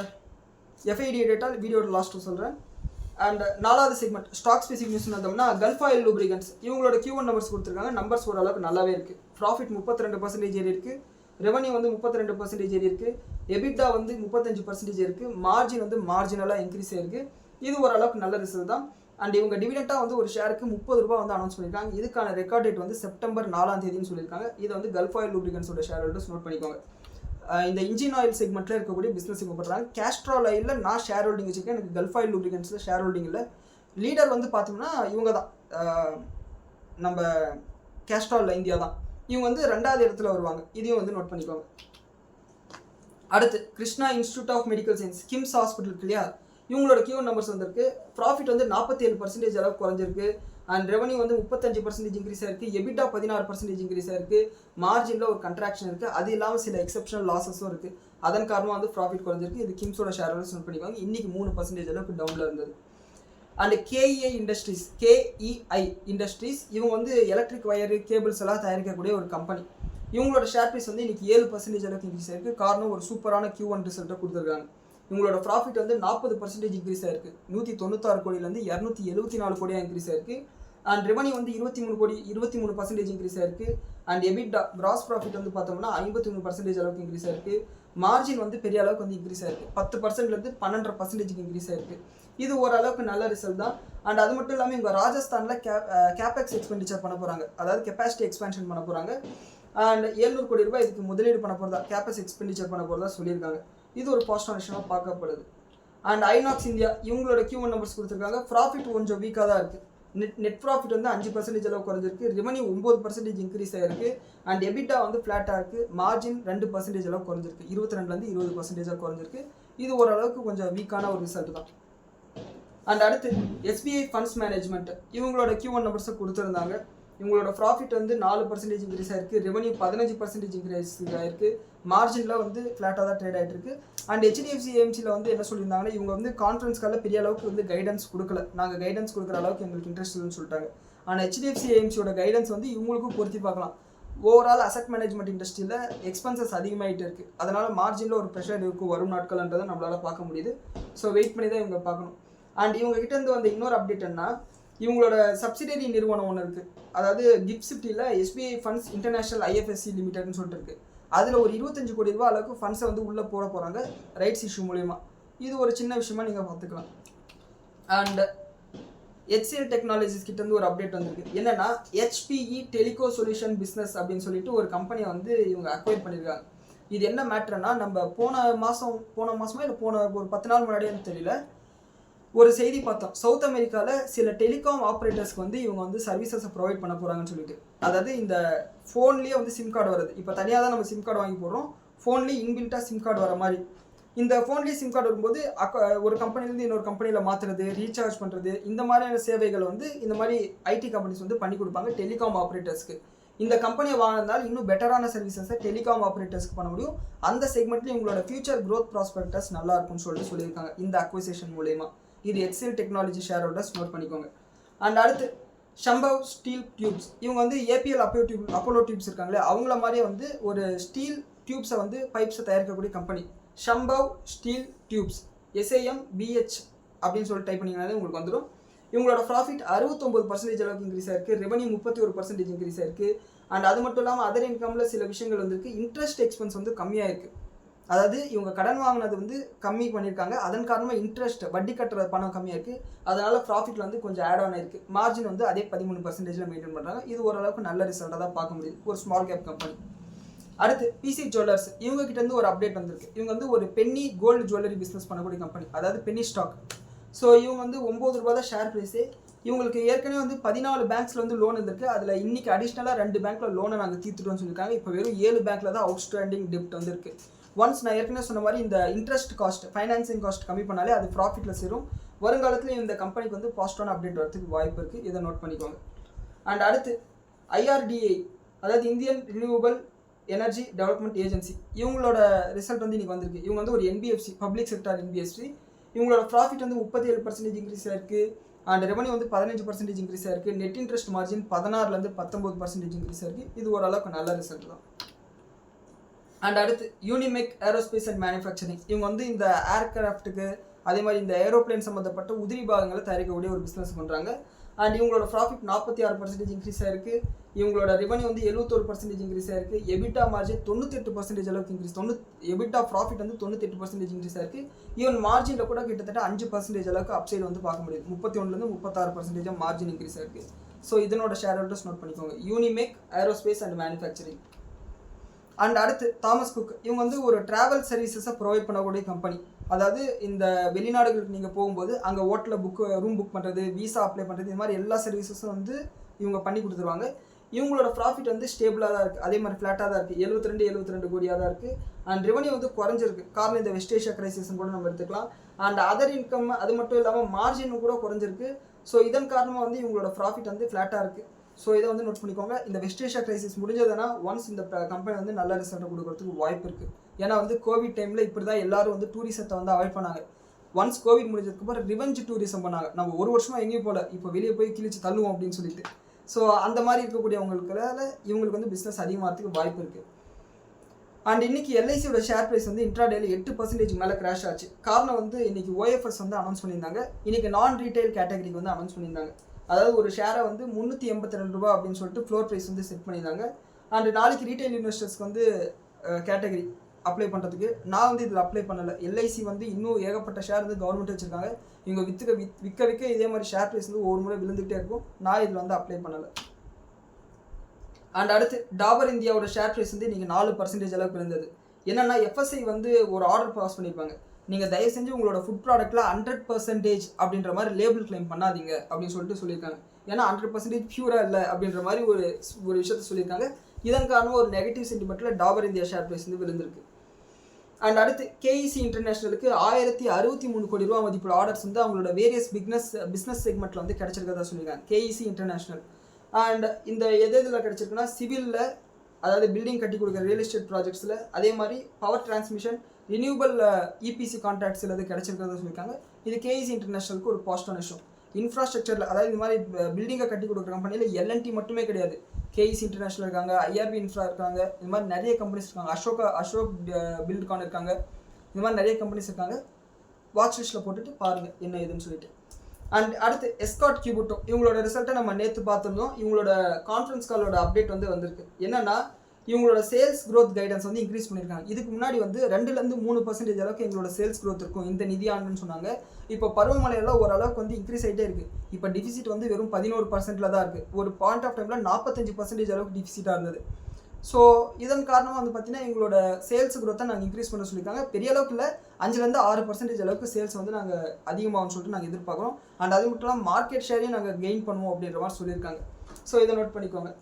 எஃப்ஐடி டேட்டா வீடியோட லாஸ்ட்டு சொல்கிறேன். அண்ட் 4வது செக்மெண்ட் ஸ்டாக் ஸ்பெசிஃபிக் நியூஸ் வந்தோம்னா கல்ஃப் ஆயில் லூப்ரிகன்ட்ஸ் இவங்களோட Q1 நம்பர்ஸ் கொடுத்துருக்காங்க. நம்பர்ஸ் ஓரளவுக்கு நல்லாவே இருக்குது. ப்ராஃபிட் 32% ஏறி இருக்கு, ரெவன்யூ வந்து 32% ஏறி இருக்கு, எபிட்டா வந்து 35% இருக்கு, மார்ஜின் வந்து மார்ஜினலாக இன்க்ரீஸ் ஆயிருக்கு. இது ஓரளவுக்கு நல்ல ரிசல்ட் தான். அண்ட் இவங்க டிவிடெண்டாக வந்து ஒரு ஷேருக்கு 30 ரூபா வந்து அனௌன்ஸ் பண்ணியிருக்காங்க. இதுக்கான ரெக்கார்ட் டேட் வந்து செப்டம்பர் 4ஆம் தேதினு சொல்லியிருக்காங்க. இதை வந்து கல்ஃப் ஆயில் லூப்ரிகன்ஸோட ஷேர் ஹோல்டர்ஸ் நோட் பண்ணிக்கோங்க. இந்த இன்ஜின் ஆயில் செக்மெண்ட்டில் இருக்கக்கூடிய பிஸ்னஸ் இவங்க பண்ணுறாங்க. கேஸ்ட்ரால் ஆயிலில் நான் ஷேர் ஹோல்டிங் வச்சுருக்கேன், எனக்கு கல்ஃப் ஆயில் லூப்ரிகன்ஸில் ஷேர் ஹோல்டிங் இல்லை. லீடர் வந்து பார்த்தோம்னா இவங்க தான், நம்ம கேஸ்ட்ரால் இந்தியா தான். இவங்க வந்து 2வது இடத்துல வருவாங்க. இதையும் வந்து நோட் பண்ணிக்கோங்க. அடுத்து Krishna institute of medical science, KIMS hospital இல்லையா, இவங்களோட Q1 நம்பர்ஸ் வந்திருக்கு. ப்ராஃபிட் வந்து 47% அளவுக்கு குறைஞ்சிருக்கு. அண்ட் ரெவன்யூ வந்து 35% இன்க்ரீஸ் ஆயிருக்கு, எபிட்டா 16% இன்க்ரீஸ் ஆயிருக்கு, மார்ஜினில் ஒரு கண்ட்ராக்ஷன் இருக்குது. அது இல்லாமல் சில எக்ஸப்ஷனல் லாஸஸும் இருக்குது. அதன் காரணமாக வந்து ப்ராஃபிட் குறைஞ்சிருக்கு. இது கிம்ஸோட ஷேர் ஹோல்டர்ஸ் நோட் பண்ணிக்கோங்க. இன்றைக்கி 3% அளவுக்கு டவுனில் இருந்தது. அண்ட் KEI இண்டஸ்ட்ரீஸ் இவங்க வந்து எலக்ட்ரிக் வயரு கேபிள்ஸ் எல்லாம் தயாரிக்கக்கூடிய ஒரு கம்பெனி. இவங்களோட ஷேர் ப்ரைஸ் வந்து இன்றைக்கி 7% அளவுக்கு இன்க்ரீஸ் ஆயிருக்கு. காரணம் ஒரு சூப்பரான Q1 ரிசல்ட்டை கொடுத்துருக்காங்க. இவங்களோட ப்ராஃபிட் வந்து 40% இன்க்ரீஸ் ஆயிருக்கு. 196 கோடியிலேருந்து 274 கோடியாக இன்க்ரீஸ் ஆயிருக்கு. அண்ட் ரெவன்யூ வந்து 23% இன்க்ரீஸ் ஆயிருக்கு. அண்ட் எபிட்டா கிராஸ் ப்ராஃபிட் வந்து பார்த்தோம்னா 53% அளவுக்கு இன்க்ரீஸ் ஆயிருக்கு. மார்ஜின் வந்து பெரிய அளவுக்கு வந்து இன்க்ரீஸ் ஆயிருக்கு. 10%லேருந்து 12.5% இன்க்ரீஸ் ஆயிருக்கு. இது ஓரளவுக்கு நல்ல ரிசல்ட் தான். அண்ட் அது மட்டும் இல்லாமல் இவங்க ராஜஸ்தானில் கேபெக்ஸ் எக்ஸ்பெண்டிச்சர் பண்ண போகிறாங்க, அதாவது கெப்பாசிட்டி எக்ஸ்பேன்ஷன் பண்ண போகிறாங்க. அண்ட் 700 கோடி ரூபாய் இதுக்கு முதலீடு பண்ண போகிறதா, கேபெக்ஸ் எக்ஸ்பெண்டிச்சர் பண்ண போகிறதா சொல்லியிருக்காங்க. இது ஒரு பாசிட்டிவ் விஷயமாக பார்க்கப்படுது. அண்ட் ஐநாக்ஸ் இந்தியா இவங்களோட Q1 நம்பர்ஸ் கொடுத்துருக்காங்க. ப்ராஃபிட் கொஞ்சம் வீக்காக தான் இருக்குது. நெட் ப்ராஃபிட் வந்து 5% அளவு குறைஞ்சிருக்கு, ரெவன்யூ 9% இன்க்ரீஸ் ஆயிருக்கு. அண்ட் எபிட்டா வந்து ஃப்ளாட்டாக இருக்குது, மார்ஜின் 2% அளவு குறைஞ்சிருக்கு, 22லேருந்து 20% குறைஞ்சிருக்கு. இது ஓரளவுக்கு கொஞ்சம் வீக்கான ஒரு ரிசல்ட் தான். அண்ட் அடுத்து SBI ஃபண்ட்ஸ் மேனேஜ்மெண்ட் இவங்களோட Q1 நம்பர்ஸை கொடுத்துருந்தாங்க. இவங்களோட ப்ராஃபிட் வந்து 4% இன்க்ரீஸ் ஆயிருக்கு, ரெவன்யூ 15% இன்க்ரீஸ் ஆயிருக்கு, மார்ஜினில் வந்து ஃப்ளாட்டாக தான் ட்ரேட் ஆகிட்டு இருக்கு. அண்ட் HDFC AMCயில் வந்து என்ன சொல்லியிருந்தாங்கன்னா, இவங்க வந்து கான்ஃபரன்ஸ் காலில் பெரிய அளவுக்கு வந்து கைடன்ஸ் கொடுக்கல, நாங்கள் கைடன்ஸ் கொடுக்குற அளவுக்கு எங்களுக்கு இன்ட்ரெஸ்ட் இல்லைன்னு சொல்லிட்டாங்க. ஆனால் HDFC AMCயோட கைடன்ஸ் வந்து இவங்களுக்கும் பொருத்தி பார்க்கலாம். ஓவரால் அசட் மேனேஜ்மெண்ட் இண்டஸ்ட்ரியில் எக்ஸ்பென்சஸ் அதிகமாகிட்டு இருக்குது, அதனால் மார்ஜினில் ஒரு ப்ரெஷர் இருக்கும் வரும் நாட்கள்ன்றதை நம்மளால் பார்க்க முடியுது. ஸோ வெயிட் பண்ணி தான் இவங்க பார்க்கணும். அண்ட் இவங்க கிட்டேருந்து வந்து இன்னொரு அப்டேட் என்ன, இவங்களோட சப்சிடரி நிறுவனம் ஒன்று இருக்குது, அதாவது கிஃப்ட் சிட்டியில் SBI ஃபண்ட்ஸ் இன்டர்நேஷனல் IFSC லிமிடெட்னு சொல்லிட்டு இருக்குது. அதில் ஒரு 25 கோடி ரூபா அளவுக்கு ஃபண்ட்ஸை வந்து உள்ளே போட போகிறாங்க ரைட்ஸ் இஷ்யூ மூலயமா. இது ஒரு சின்ன விஷயமா நீங்கள் பார்த்துக்கலாம். அண்ட் HCL டெக்னாலஜிஸ் கிட்டேருந்து ஒரு அப்டேட் வந்திருக்கு. என்னென்னா HPE டெலிகோ சொல்யூஷன் பிஸ்னஸ் அப்படின்னு சொல்லிட்டு ஒரு கம்பெனியை வந்து இவங்க அக்வைர் பண்ணியிருக்காங்க. இது என்ன மேட்ருன்னா, நம்ம போன மாதமா இல்லை போன ஒரு 10 நாள் முன்னாடியே தெரியல, ஒரு செய்தி பார்த்தோம். சவுத் அமெரிக்காவில் சில டெலிகாம் ஆப்ரேட்டர்ஸ்க்கு வந்து இவங்க வந்து சர்வீசஸை ப்ரொவைட் பண்ண போகிறாங்கன்னு சொல்லிட்டு, அதாவது இந்த ஃபோன்லேயே வந்து சிம் கார்டு வருது. இப்போ தனியாக தான் நம்ம சிம் கார்டு வாங்கி போடுறோம், ஃபோன்லேயே இன்பில்ட்டாக சிம் கார்டு வர மாதிரி. இந்த ஃபோன்லேயே சிம் கார்டு வரும்போது ஒரு கம்பெனிலேருந்து இன்னொரு கம்பெனியில் மாற்றுறது, ரீசார்ஜ் பண்ணுறது, இந்த மாதிரியான சேவைகள் வந்து இந்த மாதிரி IT கம்பெனிஸ் வந்து பண்ணி கொடுப்பாங்க டெலிகாம் ஆப்ரேட்டர்ஸ்க்கு. இந்த கம்பெனியை வாங்கினால இன்னும் பெட்டரான சர்வீசஸை டெலிகாம் ஆப்ரேட்டர்ஸ்க்கு பண்ண முடியும். அந்த செக்மெண்ட்லேயும் உங்களோட ஃபியூச்சர் க்ரோத் ப்ராஸ்பெக்டஸ் நல்லா இருக்கும்னு சொல்லியிருக்காங்க இந்த அக்விசிஷன் மூலயமா. இது HCL technology share holders note பண்ணிக்கோங்க. அண்ட் அடுத்து ஷம்பவ் ஸ்டீல் டியூப்ஸ் இவங்க வந்து APL அப்போலோ டியூப்ஸ் இருக்காங்களே, அவங்கள மாதிரியே வந்து ஒரு ஸ்டீல் டியூப்ஸை வந்து பைப்ஸை தயாரிக்கக்கூடிய கம்பெனி ஷம்பவ் ஸ்டீல் டியூப்ஸ், SAMBH அப்படின்னு சொல்லிட்டு டைப் பண்ணிங்கனாலே உங்களுக்கு வந்துடும். இவங்களோட ப்ராஃபிட் 69% அளவுக்கு இன்க்ரீஸ் ஆயிருக்கு, ரெவன்யூ 31% இன்க்ரீஸ் ஆயிருக்கு. அண்ட் அது மட்டும் இல்லாமல் அதர் இன்கமில் சில விஷயங்கள் வந்துருக்கு. இன்ட்ரெஸ்ட் எக்ஸ்பென்ஸ் வந்து கம்மியாக இருக்குது, அதாவது இவங்க கடன் வாங்கினது வந்து கம்மி பண்ணியிருக்காங்க, அதன் காரணமாக இன்ட்ரெஸ்ட் வட்டி கட்டுற பணம் கம்மியாக இருக்குது, அதனால் ப்ராஃபிட்டில் வந்து கொஞ்சம் ஆட் ஆன் ஆயிருக்கு. மார்ஜின் வந்து அதே 13% மெயின்டைன் பண்ணுறாங்க. இது ஓரளவுக்கு நல்ல ரிசல்ட்டாக தான் பார்க்க முடியுது ஒரு ஸ்மால் கேப் கம்பெனி. அடுத்து PC ஜுவல்லர்ஸ் இவங்க கிட்டேருந்து ஒரு அப்டேட் வந்திருக்கு. இவங்க வந்து ஒரு பென்னி கோல்டு ஜுவல்லரி பிஸ்னஸ் பண்ணக்கூடிய கம்பெனி, அதாவது பென்னி ஸ்டாக். ஸோ இவங்க வந்து 9 ரூபா தான் ஷேர் ப்ரைஸு. இவங்களுக்கு ஏற்கனவே வந்து 14 பேங்க்ஸில் வந்து லோன் இருந்திருக்கு, அதில் இன்றைக்கி அடிஷ்னலாக 2 பேங்க்கில் லோனை நாங்கள் தீர்த்துட்டோம்னு சொல்லியிருக்காங்க. இப்போ வெறும் 7 பேங்க்கில் தான் அவுட்ஸ்டாண்டிங் டெப்ட் வந்து இருக்குது. ஒன்ஸ் நான் ஏற்கனவே சொன்ன மாதிரி இந்த இன்ட்ரெஸ்ட் காஸ்ட், ஃபைனான்சிங் காஸ்ட் கம்மி பண்ணாலே அது ப்ராஃபிட்டில் சேரும். வருங்காலத்தில் இந்த கம்பெனிக்கு வந்து பாசிட்டிவான அப்டேட் வரதுக்கு வாய்ப்பு இருக்குது, இதை நோட் பண்ணிக்கோங்க. அண்ட் அடுத்து IRDA, அதாவது Indian renewable energy development agency, இவங்களோட ரிசல்ட் வந்து இன்றைக்கி வந்திருக்கு. இவங்க வந்து ஒரு NBFC, பப்ளிக் செக்டார் NBFC. இவங்களோட ப்ராஃபிட் வந்து 37% இன்க்ரீஸ் ஆயிருக்கு. அண்ட் ரெவன்யூ வந்து 15% இன்க்ரீஸ் ஆயிருக்கு. நெட் இன்ட்ரெஸ்ட் மார்ஜின் 16லேருந்து 19% இன்க்ரீஸ் ஆயிருக்கு. இது ஓரளவுக்கு நல்ல ரிசல்ட் தான். அண்ட் அடுத்து யூனிமெக் ஏரோஸ்பேஸ் அண்ட் மேனுஃபேக்சரிங், இவங்க வந்து இந்த ஏர்கிராஃப்ட்டுக்கு அதே மாதிரி இந்த ஏரோப்ளேன் சம்மந்தப்பட்ட உதிரி பாகங்களை தயாரிக்கக்கூடிய ஒரு பிஸ்னஸ் பண்ணுறாங்க. அண்ட் இவங்களோட ப்ராஃபிட் 46% இன்க்ரீஸ் ஆயிருக்கு. இவங்களோட ரெவன்யூ வந்து 71% இன்க்ரீஸ் ஆயிருக்கு. எபிட்டா மார்ஜின் 98% அளவுக்கு இன்க்ரீஸ், எபிட்டா ப்ராஃபிட் வந்து 98% இன்க்ரீஸ் ஆயிருக்கு. ஈவன் மார்ஜினில் கூட கிட்டத்தட்ட 5% அளவுக்கு அப்சைடு வந்து பார்க்க முடியுது. 31லேருந்து 36% மார்ஜின் இன்க்ரீஸ் ஆயிருக்கு. ஸோ இதனோட ஷேர் ஹோல்டர்ஸ் நோட் பண்ணிக்கோங்க. Unimech, aerospace and manufacturing. And அடுத்து தாமஸ் குக். இவங்க வந்து ஒரு ட்ராவல் சர்வீசஸை ப்ரொவைட் பண்ணக்கூடிய கம்பெனி. அதாவது இந்த வெளிநாடுகளுக்கு நீங்கள் போகும்போது அங்கே ஹோட்டலில் ரூம் புக் பண்ணுறது, விசா அப்ளை பண்ணுறது, இந்த மாதிரி எல்லா சர்வீசஸும் வந்து இவங்க பண்ணி கொடுத்துருவாங்க. இவங்களோட ப்ராஃபிட் வந்து ஸ்டேபிளாக தான் இருக்குது, அதே மாதிரி ஃப்ளாட்டாக தான் இருக்குது. 72 கோடியாக தான் இருக்குது. அண்ட் ரெவன்யூ வந்து குறைஞ்சிருக்கு. காரணம் இந்த வெஸ்ட் ஏஷியா கிரைசிஸ்ன்னு கூட நம்ம எடுத்துக்கலாம். அண்ட் அதர் இன்கம் அது மட்டும் இல்லாமல் மார்ஜினும் கூட குறைஞ்சிருக்கு. ஸோ இதன் காரணமாக வந்து இவங்களோட ப்ராஃபிட் வந்து ஃப்ளாட்டாக இருக்குது. ஸோ இதை வந்து நோட் பண்ணிக்கோங்க. இந்த வெஸ்ட் ஏஷியா கிரைசிஸ் முடிஞ்சதுன்னா ஒன்ஸ் இந்த கம்பெனி வந்து நல்ல ரிசல்ட்டை கொடுக்கறதுக்கு வாய்ப்பு இருக்குது. ஏன்னா வந்து கோவிட் டைமில் இப்படி தான் எல்லாரும் வந்து டூரிசத்தை வந்து அவாய்ட் பண்ணாங்க. ஒன்ஸ் கோவிட் முடிஞ்சதுக்கப்புறம் ரிவெஞ்ச் டூரிசம் பண்ணாங்க. நம்ம ஒரு வருஷமாக எங்கேயும் போகல, இப்போ வெளியே போய் கிழிச்சு தள்ளுவோம் அப்படின்னு சொல்லிட்டு. ஸோ அந்த மாதிரி இருக்கக்கூடியவங்களுக்கால இவங்களுக்கு வந்து பிஸ்னஸ் அதிகமாகிறதுக்கு வாய்ப்பு இருக்குது. அண்ட் இன்னைக்கு எல்ஐசியோட ஷேர் ப்ரைஸ் வந்து இன்ட்ராடேல 8% மேலே கிராஷ் ஆச்சு. காரணம் வந்து இன்னைக்கு ஓஎஃப்எஸ் வந்து அனௌன்ஸ் பண்ணியிருந்தாங்க. இன்னைக்கு நான் ரீட்டைல் கேட்டகரிக்கு வந்து அனௌன்ஸ் பண்ணியிருந்தாங்க. அதாவது ஒரு ஷேரை வந்து 382 ரூபா அப்படின்னு சொல்லிட்டு ஃப்ளோர் ப்ரைஸ் வந்து செட் பண்ணியிருந்தாங்க. அண்ட் நாளைக்கு ரீட்டைல் இன்வெஸ்டர்ஸ்க்கு வந்து கேட்டகரி அப்ளை பண்ணுறதுக்கு நான் வந்து இதில் அப்ளை பண்ணலை. எல்ஐசி வந்து இன்னும் ஏகப்பட்ட ஷேர் வந்து கவர்மெண்ட் வச்சுருக்காங்க. இவங்க விற்க இதே மாதிரி ஷேர் ப்ரைஸ் வந்து ஒவ்வொரு முறை விழுந்துகிட்டே இருக்கும். நான் இதில் வந்து அப்ளை பண்ணலை. அண்ட் அடுத்து டாபர் இந்தியாவோட ஷேர் ப்ரைஸ் வந்து நீங்கள் 4% அளவுக்கு இருந்தது. என்னென்னா எஃப்எஸ்ஐ வந்து ஒரு ஆர்டர் பாஸ் பண்ணியிருப்பாங்க. நீங்கள் தயவு செஞ்சு உங்களோட ஃபுட் ப்ராடக்ட்டில் 100% அப்படின்ற மாதிரி லேபிள் கிளைம் பண்ணாதீங்க அப்படின்னு சொல்லிட்டு சொல்லியிருக்காங்க. ஏன்னா 100% பியூராக இல்லை அப்படின்ற மாதிரி ஒரு விஷயத்த சொல்லியிருக்காங்க. இதன் காரணமாக ஒரு நெகட்டிவ் சென்டிமெண்ட்டில் டாபர் இந்தியா ஷேர் ப்ரைஸ் வந்து விழுந்திருக்கு. அண்ட் அடுத்து கேஇசி இன்டர்நேஷனலுக்கு 1063 கோடி ரூபா மதிப்புள்ள ஆர்டர்ஸ் வந்து அவங்களோட வேரியஸ் பிஸ்னஸ் செக்மெண்ட்டில் வந்து கிடைச்சிருக்கதா சொல்லியிருக்காங்க கேஇசி இன்டர்நேஷனல். அண்ட் இந்த இதில் கிடச்சிருக்குன்னா சிவிலில், அதாவது பில்டிங் கட்டி கொடுக்குற ரியல் எஸ்டேட் ப்ராஜெக்ட்ஸில், அதே மாதிரி பவர் டிரான்ஸ்மிஷன், ரினியூவபிள் இபிசி கான்ட்ராக்ட்ஸில் அது கிடச்சிருக்கிறதா சொல்லியிருக்காங்க. இது கேஇசி இன்டர்நேஷனலுக்கு ஒரு பாசிட்டிவான விஷயம். இன்ஃப்ராஸ்ட்ரக்சரில், அதாவது இந்த மாதிரி பில்டிங்கை கட்டி கொடுக்குற கம்பெனியில் எல்என்டி மட்டுமே கிடையாது, கேஇசி இன்டர்நேஷனல் இருக்காங்க, ஐஆர்பி இன்ஃப்ரா இருக்காங்க, இந்த மாதிரி நிறைய கம்பெனிஸ் இருக்காங்க, அசோக் பில்ட்கான் இருக்காங்க, இந்த மாதிரி நிறைய கம்பெனிஸ் இருக்காங்க. வாட்ச் லிஸ்ட்டில் போட்டுட்டு பாருங்கள் என்ன ஏதுன்னு சொல்லிட்டு. அண்ட் அடுத்து எஸ்கார்ட் கியூபுட்டோ, இவங்களோட ரிசல்ட்டை நம்ம நேற்று பார்த்துருந்தோம். இவங்களோட கான்ஃபரன்ஸ் காலோட அப்டேட் வந்து வந்திருக்கு. என்னன்னா இவங்களோட சேல்ஸ் க்ரோத் கைடன்ஸ் வந்து இன்க்ரீஸ் பண்ணியிருக்காங்க. இதுக்கு முன்னாடி வந்து 2லேருந்து 3% அளவுக்கு எங்களோட சேல்ஸ் க்ரோத் இருக்கும் இந்த நிதியாண்டுன்னு சொன்னாங்க. இப்போ பருவமழையெல்லாம் ஓரளவுக்கு வந்து இன்க்ரீஸ் ஆகிட்டே இருக்குது. இப்போ டிஃபிசிட் வந்து வெறும் 11% தான் இருக்குது. ஒரு பாயிண்ட் ஆஃப் டைமில் 45% அளவுக்கு டிஃபிசிட்டாக இருந்தது. ஸோ இதன் காரணமாக வந்து பார்த்தீங்கன்னா எங்களோட சேல்ஸ் க்ரோத்தை நாங்கள் இன்க்ரீஸ் பண்ண சொல்லியிருக்காங்க. பெரிய அளவுக்கு இல்லை, 5லேருந்து 6% அளவுக்கு சேல்ஸ் வந்து நாங்கள் அதிகமாகும்னு சொல்லிட்டு நாங்கள் எதிர்பார்க்குறோம். அண்ட் அது மட்டும் இல்லாமல் மார்க்கெட் ஷேரையும் நாங்கள் கெயின் பண்ணுவோம் அப்படின்ற மாதிரி சொல்லியிருக்காங்க. ஸோ இதை நோட் பண்ணிக்கோங்க.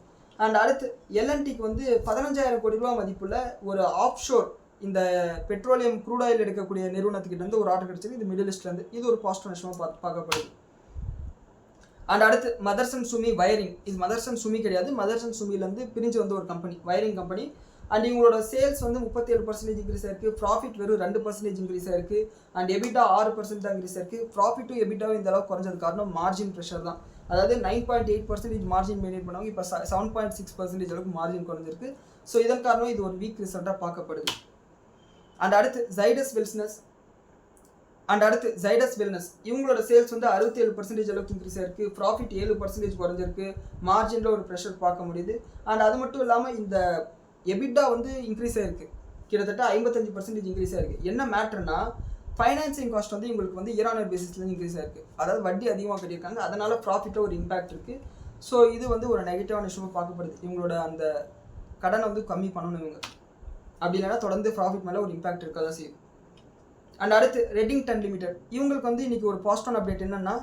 அண்ட் அடுத்து எல்என்டிக்கு வந்து 15,000 கோடி ரூபா மதிப்புள்ள ஒரு ஆஃப்ஷோர் இந்த பெட்ரோலியம் க்ரூட் ஆயில் எடுக்கக்கூடிய நிறுவனத்துக்கிட்ட இருந்து ஒரு ஆர்டர் கிடைச்சது. இது மிடில் ஈஸ்ட்லேருந்து. இது ஒரு பாசிட்டிவ் விஷயமாக பார்க்கப்படுது. அண்ட் அடுத்து மதர்சன் சுமி வயரிங். இது மதர்சன் சுமி கிடையாது, மதர்சன் சுமிலேருந்து பிரிஞ்சு வந்து ஒரு கம்பெனி, வயரிங் கம்பெனி. அண்ட் இவங்களோட சேல்ஸ் வந்து 37% இன்க்ரீஸ் ஆயிருக்கு. ப்ராஃபிட் வெறும் 2% இன்க்ரீஸ் ஆயிருக்கு. அண்ட் எபிட்டா 6% தான் இன்க்ரீஸ் ஆயிருக்கு. ப்ராஃபிட்டும் எபிட்டாவும் இந்த அளவுக்கு குறைஞ்சது காரணம் மார்ஜின் ப்ரெஷர் தான். அதாவது 9.8% மார்ஜின் மெயின்டைன் பண்ணுவாங்க, இப்போ 7.6% அளவுக்கு மார்ஜின் குறைஞ்சிருக்கு. ஸோ இதன் காரணம் இது ஒரு வீக் ரிசல்ட்டாக பார்க்கப்படுது. அண்ட் அடுத்து ஜைடஸ் வெல்னஸ் இவங்களோட சேல்ஸ் வந்து 67% அளவுக்கு இன்க்ரீஸ் ஆயிருக்கு. ப்ராஃபிட் 7% குறைஞ்சிருக்கு. மார்ஜினில் ஒரு ப்ரெஷர் பார்க்க முடியுது. அண்ட் அது மட்டும் இல்லாமல் இந்த எபிட்டா வந்து இன்க்ரீஸ் ஆயிருக்கு, கிட்டத்தட்ட 55% இன்க்ரீஸ் ஆயிருக்கு. என்ன மேட்டர்னா ஃபைனான்சிங் காஸ்ட் வந்து இவங்களுக்கு வந்து இயர் ஆன் இயர் பேசிஸ்லேருந்து இன்க்ரீஸ் ஆயிருக்கு. அதாவது வட்டி அதிகமாக கட்டியிருக்காங்க, அதனால ப்ராஃபிட்டில் ஒரு இம்பாக்ட் இருக்குது. ஸோ இது வந்து ஒரு நெகட்டிவான விஷயமாக பார்க்கப்படுது. இவங்களோட அந்த கடனை வந்து கம்மி பண்ணணும் இவங்க, அப்படி இல்லைன்னா தொடர்ந்து ப்ராஃபிட் மேலே ஒரு இம்பாக்ட் இருக்க தான் செய்யும். அண்ட் அடுத்து ரெட்டிங்டன் லிமிடெட், இவங்களுக்கு வந்து இன்றைக்கி ஒரு பாசிட்டிவ் அப்டேட் என்னென்னா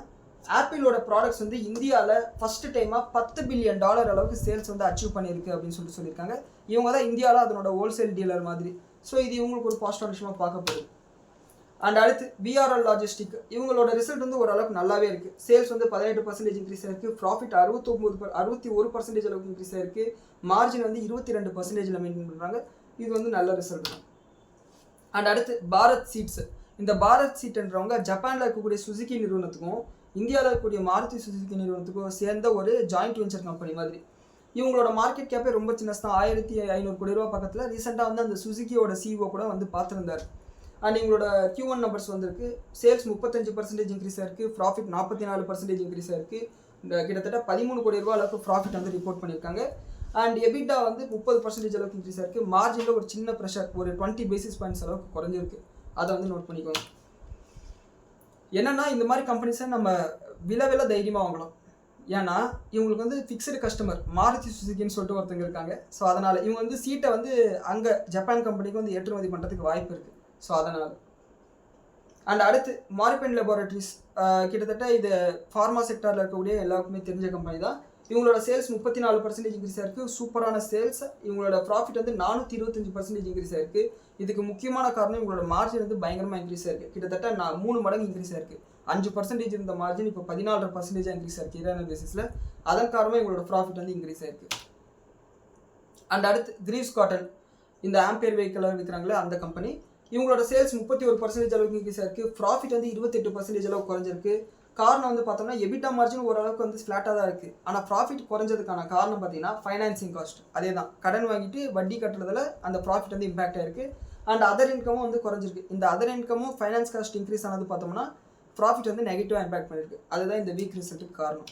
ஆப்பிளோட ப்ராடக்ட்ஸ் வந்து இந்தியாவில் ஃபஸ்ட்டு டைமாக $10 பில்லியன் அளவுக்கு சேல்ஸ் வந்து அச்சீவ் பண்ணியிருக்கு அப்படின்னு சொல்லியிருக்காங்க. இவங்க தான் இந்தியாவில் அதனோட ஹோல்சேல் டீலர் மாதிரி. ஸோ இது இவங்களுக்கு ஒரு பாசிட்டிவ் விஷயமாக பார்க்கப்படுது. அண்ட் அடுத்து பிஆர்எல் லாஜிஸ்டிக், இவங்களோட ரிசல்ட் வந்து ஓரளவுக்கு நல்லாவே இருக்குது. சேல்ஸ் வந்து 18% இன்க்ரீஸ் ஆயிருக்கு. ப்ராஃபிட் 61% அளவுக்கு இன்க்ரீஸ் ஆயிருக்கு. மார்ஜின் வந்து 22% மெயின்டைன் பண்ணுறாங்க. இது வந்து நல்ல ரிசல்ட் தான். அண்ட் அடுத்து பாரத் சீட்ஸ், இந்த பாரத் சீட்ன்றவங்க ஜப்பானில் இருக்கக்கூடிய சுசுகி நிறுவனத்துக்கும் இந்தியாவில் இருக்கக்கூடிய மாருதி சுசுகி நிறுவனத்துக்கும் சேர்ந்த ஒரு ஜாயிண்ட் வெஞ்சர் கம்பெனி மாதிரி. இவங்களோட மார்க்கெட் கேப்பே ரொம்ப சின்னஸ் தான், 1500 கோடி ரூபா பக்கத்தில். ரீசெண்டாக வந்து அந்த சுசுகியோட சிஇஓ கூட வந்து பார்த்துருந்தார். அண்ட் இவங்களோட Q1 நம்பர்ஸ் வந்திருக்கு. சேல்ஸ் 35% இன்க்ரீஸ் ஆயிருக்கு. ப்ராஃபிட் 44% இன்க்ரீஸ் ஆயிருக்கு. கிட்டத்தட்ட 13 கோடி ரூபாய் அளவுக்கு ப்ராஃபிட் வந்து ரிப்போர்ட் பண்ணியிருக்காங்க. அண்ட் எபிட்டா வந்து 30% அளவுக்கு இன்க்ரீஸ் ஆயிருக்கு. மார்ஜினில் ஒரு சின்ன ப்ரெஷர், ஒரு 20 பேசிஸ் பாயிண்ட்ஸ் அளவுக்கு குறைஞ்சிருக்கு. அதை வந்து நோட் பண்ணிக்கோங்க. என்னன்னா இந்த மாதிரி கம்பெனிஸை நம்ம விலை தைரியமாக வாங்கலாம். ஏன்னா இவங்களுக்கு வந்து ஃபிக்ஸ்டு கஸ்டமர் மாருதி சுசுகின்னு சொல்லிட்டு ஒருத்தங்க இருக்காங்க. ஸோ அதனால் இவங்க வந்து சீட்டை வந்து அங்கே ஜப்பான் கம்பெனிக்கு வந்து ஏற்றுமதி பண்ணுறதுக்கு வாய்ப்பு இருக்குது. ஸோ அதனால் அண்ட் அடுத்து மாரிபென் லெபார்டரிஸ், கிட்டத்தட்ட இது ஃபார்மா செக்டாரில் இருக்கக்கூடிய எல்லாருக்குமே தெரிஞ்ச கம்பெனி தான். இவங்களோட சேல்ஸ் 34% இன்க்ரீஸ் ஆயிருக்கு. சூப்பரான சேல்ஸ். இவங்களோட ப்ராஃபிட் வந்து 425% இன்க்ரீஸ் ஆயிருக்கு. இதுக்கு முக்கியமான காரணம் இவங்களோட மார்ஜின் வந்து பயங்கரமாக இன்க்ரீஸ் ஆயிருக்கு. கிட்டத்தட்ட 3 மடங்கு இன்க்ரீஸ் ஆயிருக்கு. 5% இருந்த மார்ஜின் இப்போ 14% இன்க்ரீஸ் ஆயிருக்கு இயர்லி பேசிஸில். அதன் காரணமாக இவங்களோட ப்ராஃபிட் வந்து இன்க்ரீஸ் ஆயிருக்கு. அண்ட் அடுத்து கிரீவ்ஸ் காட்டன், இந்த ஆம்பியர் வெஹிக்கிள் விற்கிறாங்களே அந்த கம்பெனி. இவங்களோட சேல்ஸ் 31% அளவுக்கு இன்க்ரீஸ் ஆயிருக்கு. ப்ராஃபிட் வந்து 28% அளவுக்கு குறைஞ்சிருக்கு. காரணம் வந்து பார்த்தோம்னா எபிட்டா மார்ஜின் ஓரளவுக்கு வந்து ஃப்ளாட்டாக தான் இருக்குது. ஆனால் ப்ராஃபிட் குறைஞ்சதுக்கான காரணம் பார்த்தீங்கன்னா ஃபைனான்சிங் காஸ்ட். அதே தான், கடன் வாங்கிட்டு வட்டி கட்டுறதுல அந்த ப்ராஃபிட் வந்து இம்பாக்ட் ஆயிருக்கு. அண்ட் அதர் இன்கமும் வந்து குறைஞ்சிருக்கு. இந்த அதர் இன்கமும் ஃபைனான்ஸ் காஸ்ட் இன்க்ரீஸ் ஆனது பார்த்தோம்னா ப்ராஃபிட் வந்து நெகட்டிவாக இம்பாக்ட் பண்ணியிருக்கு. அதுதான் இந்த வீக் ரிசல்ட்டுக்கு காரணம்.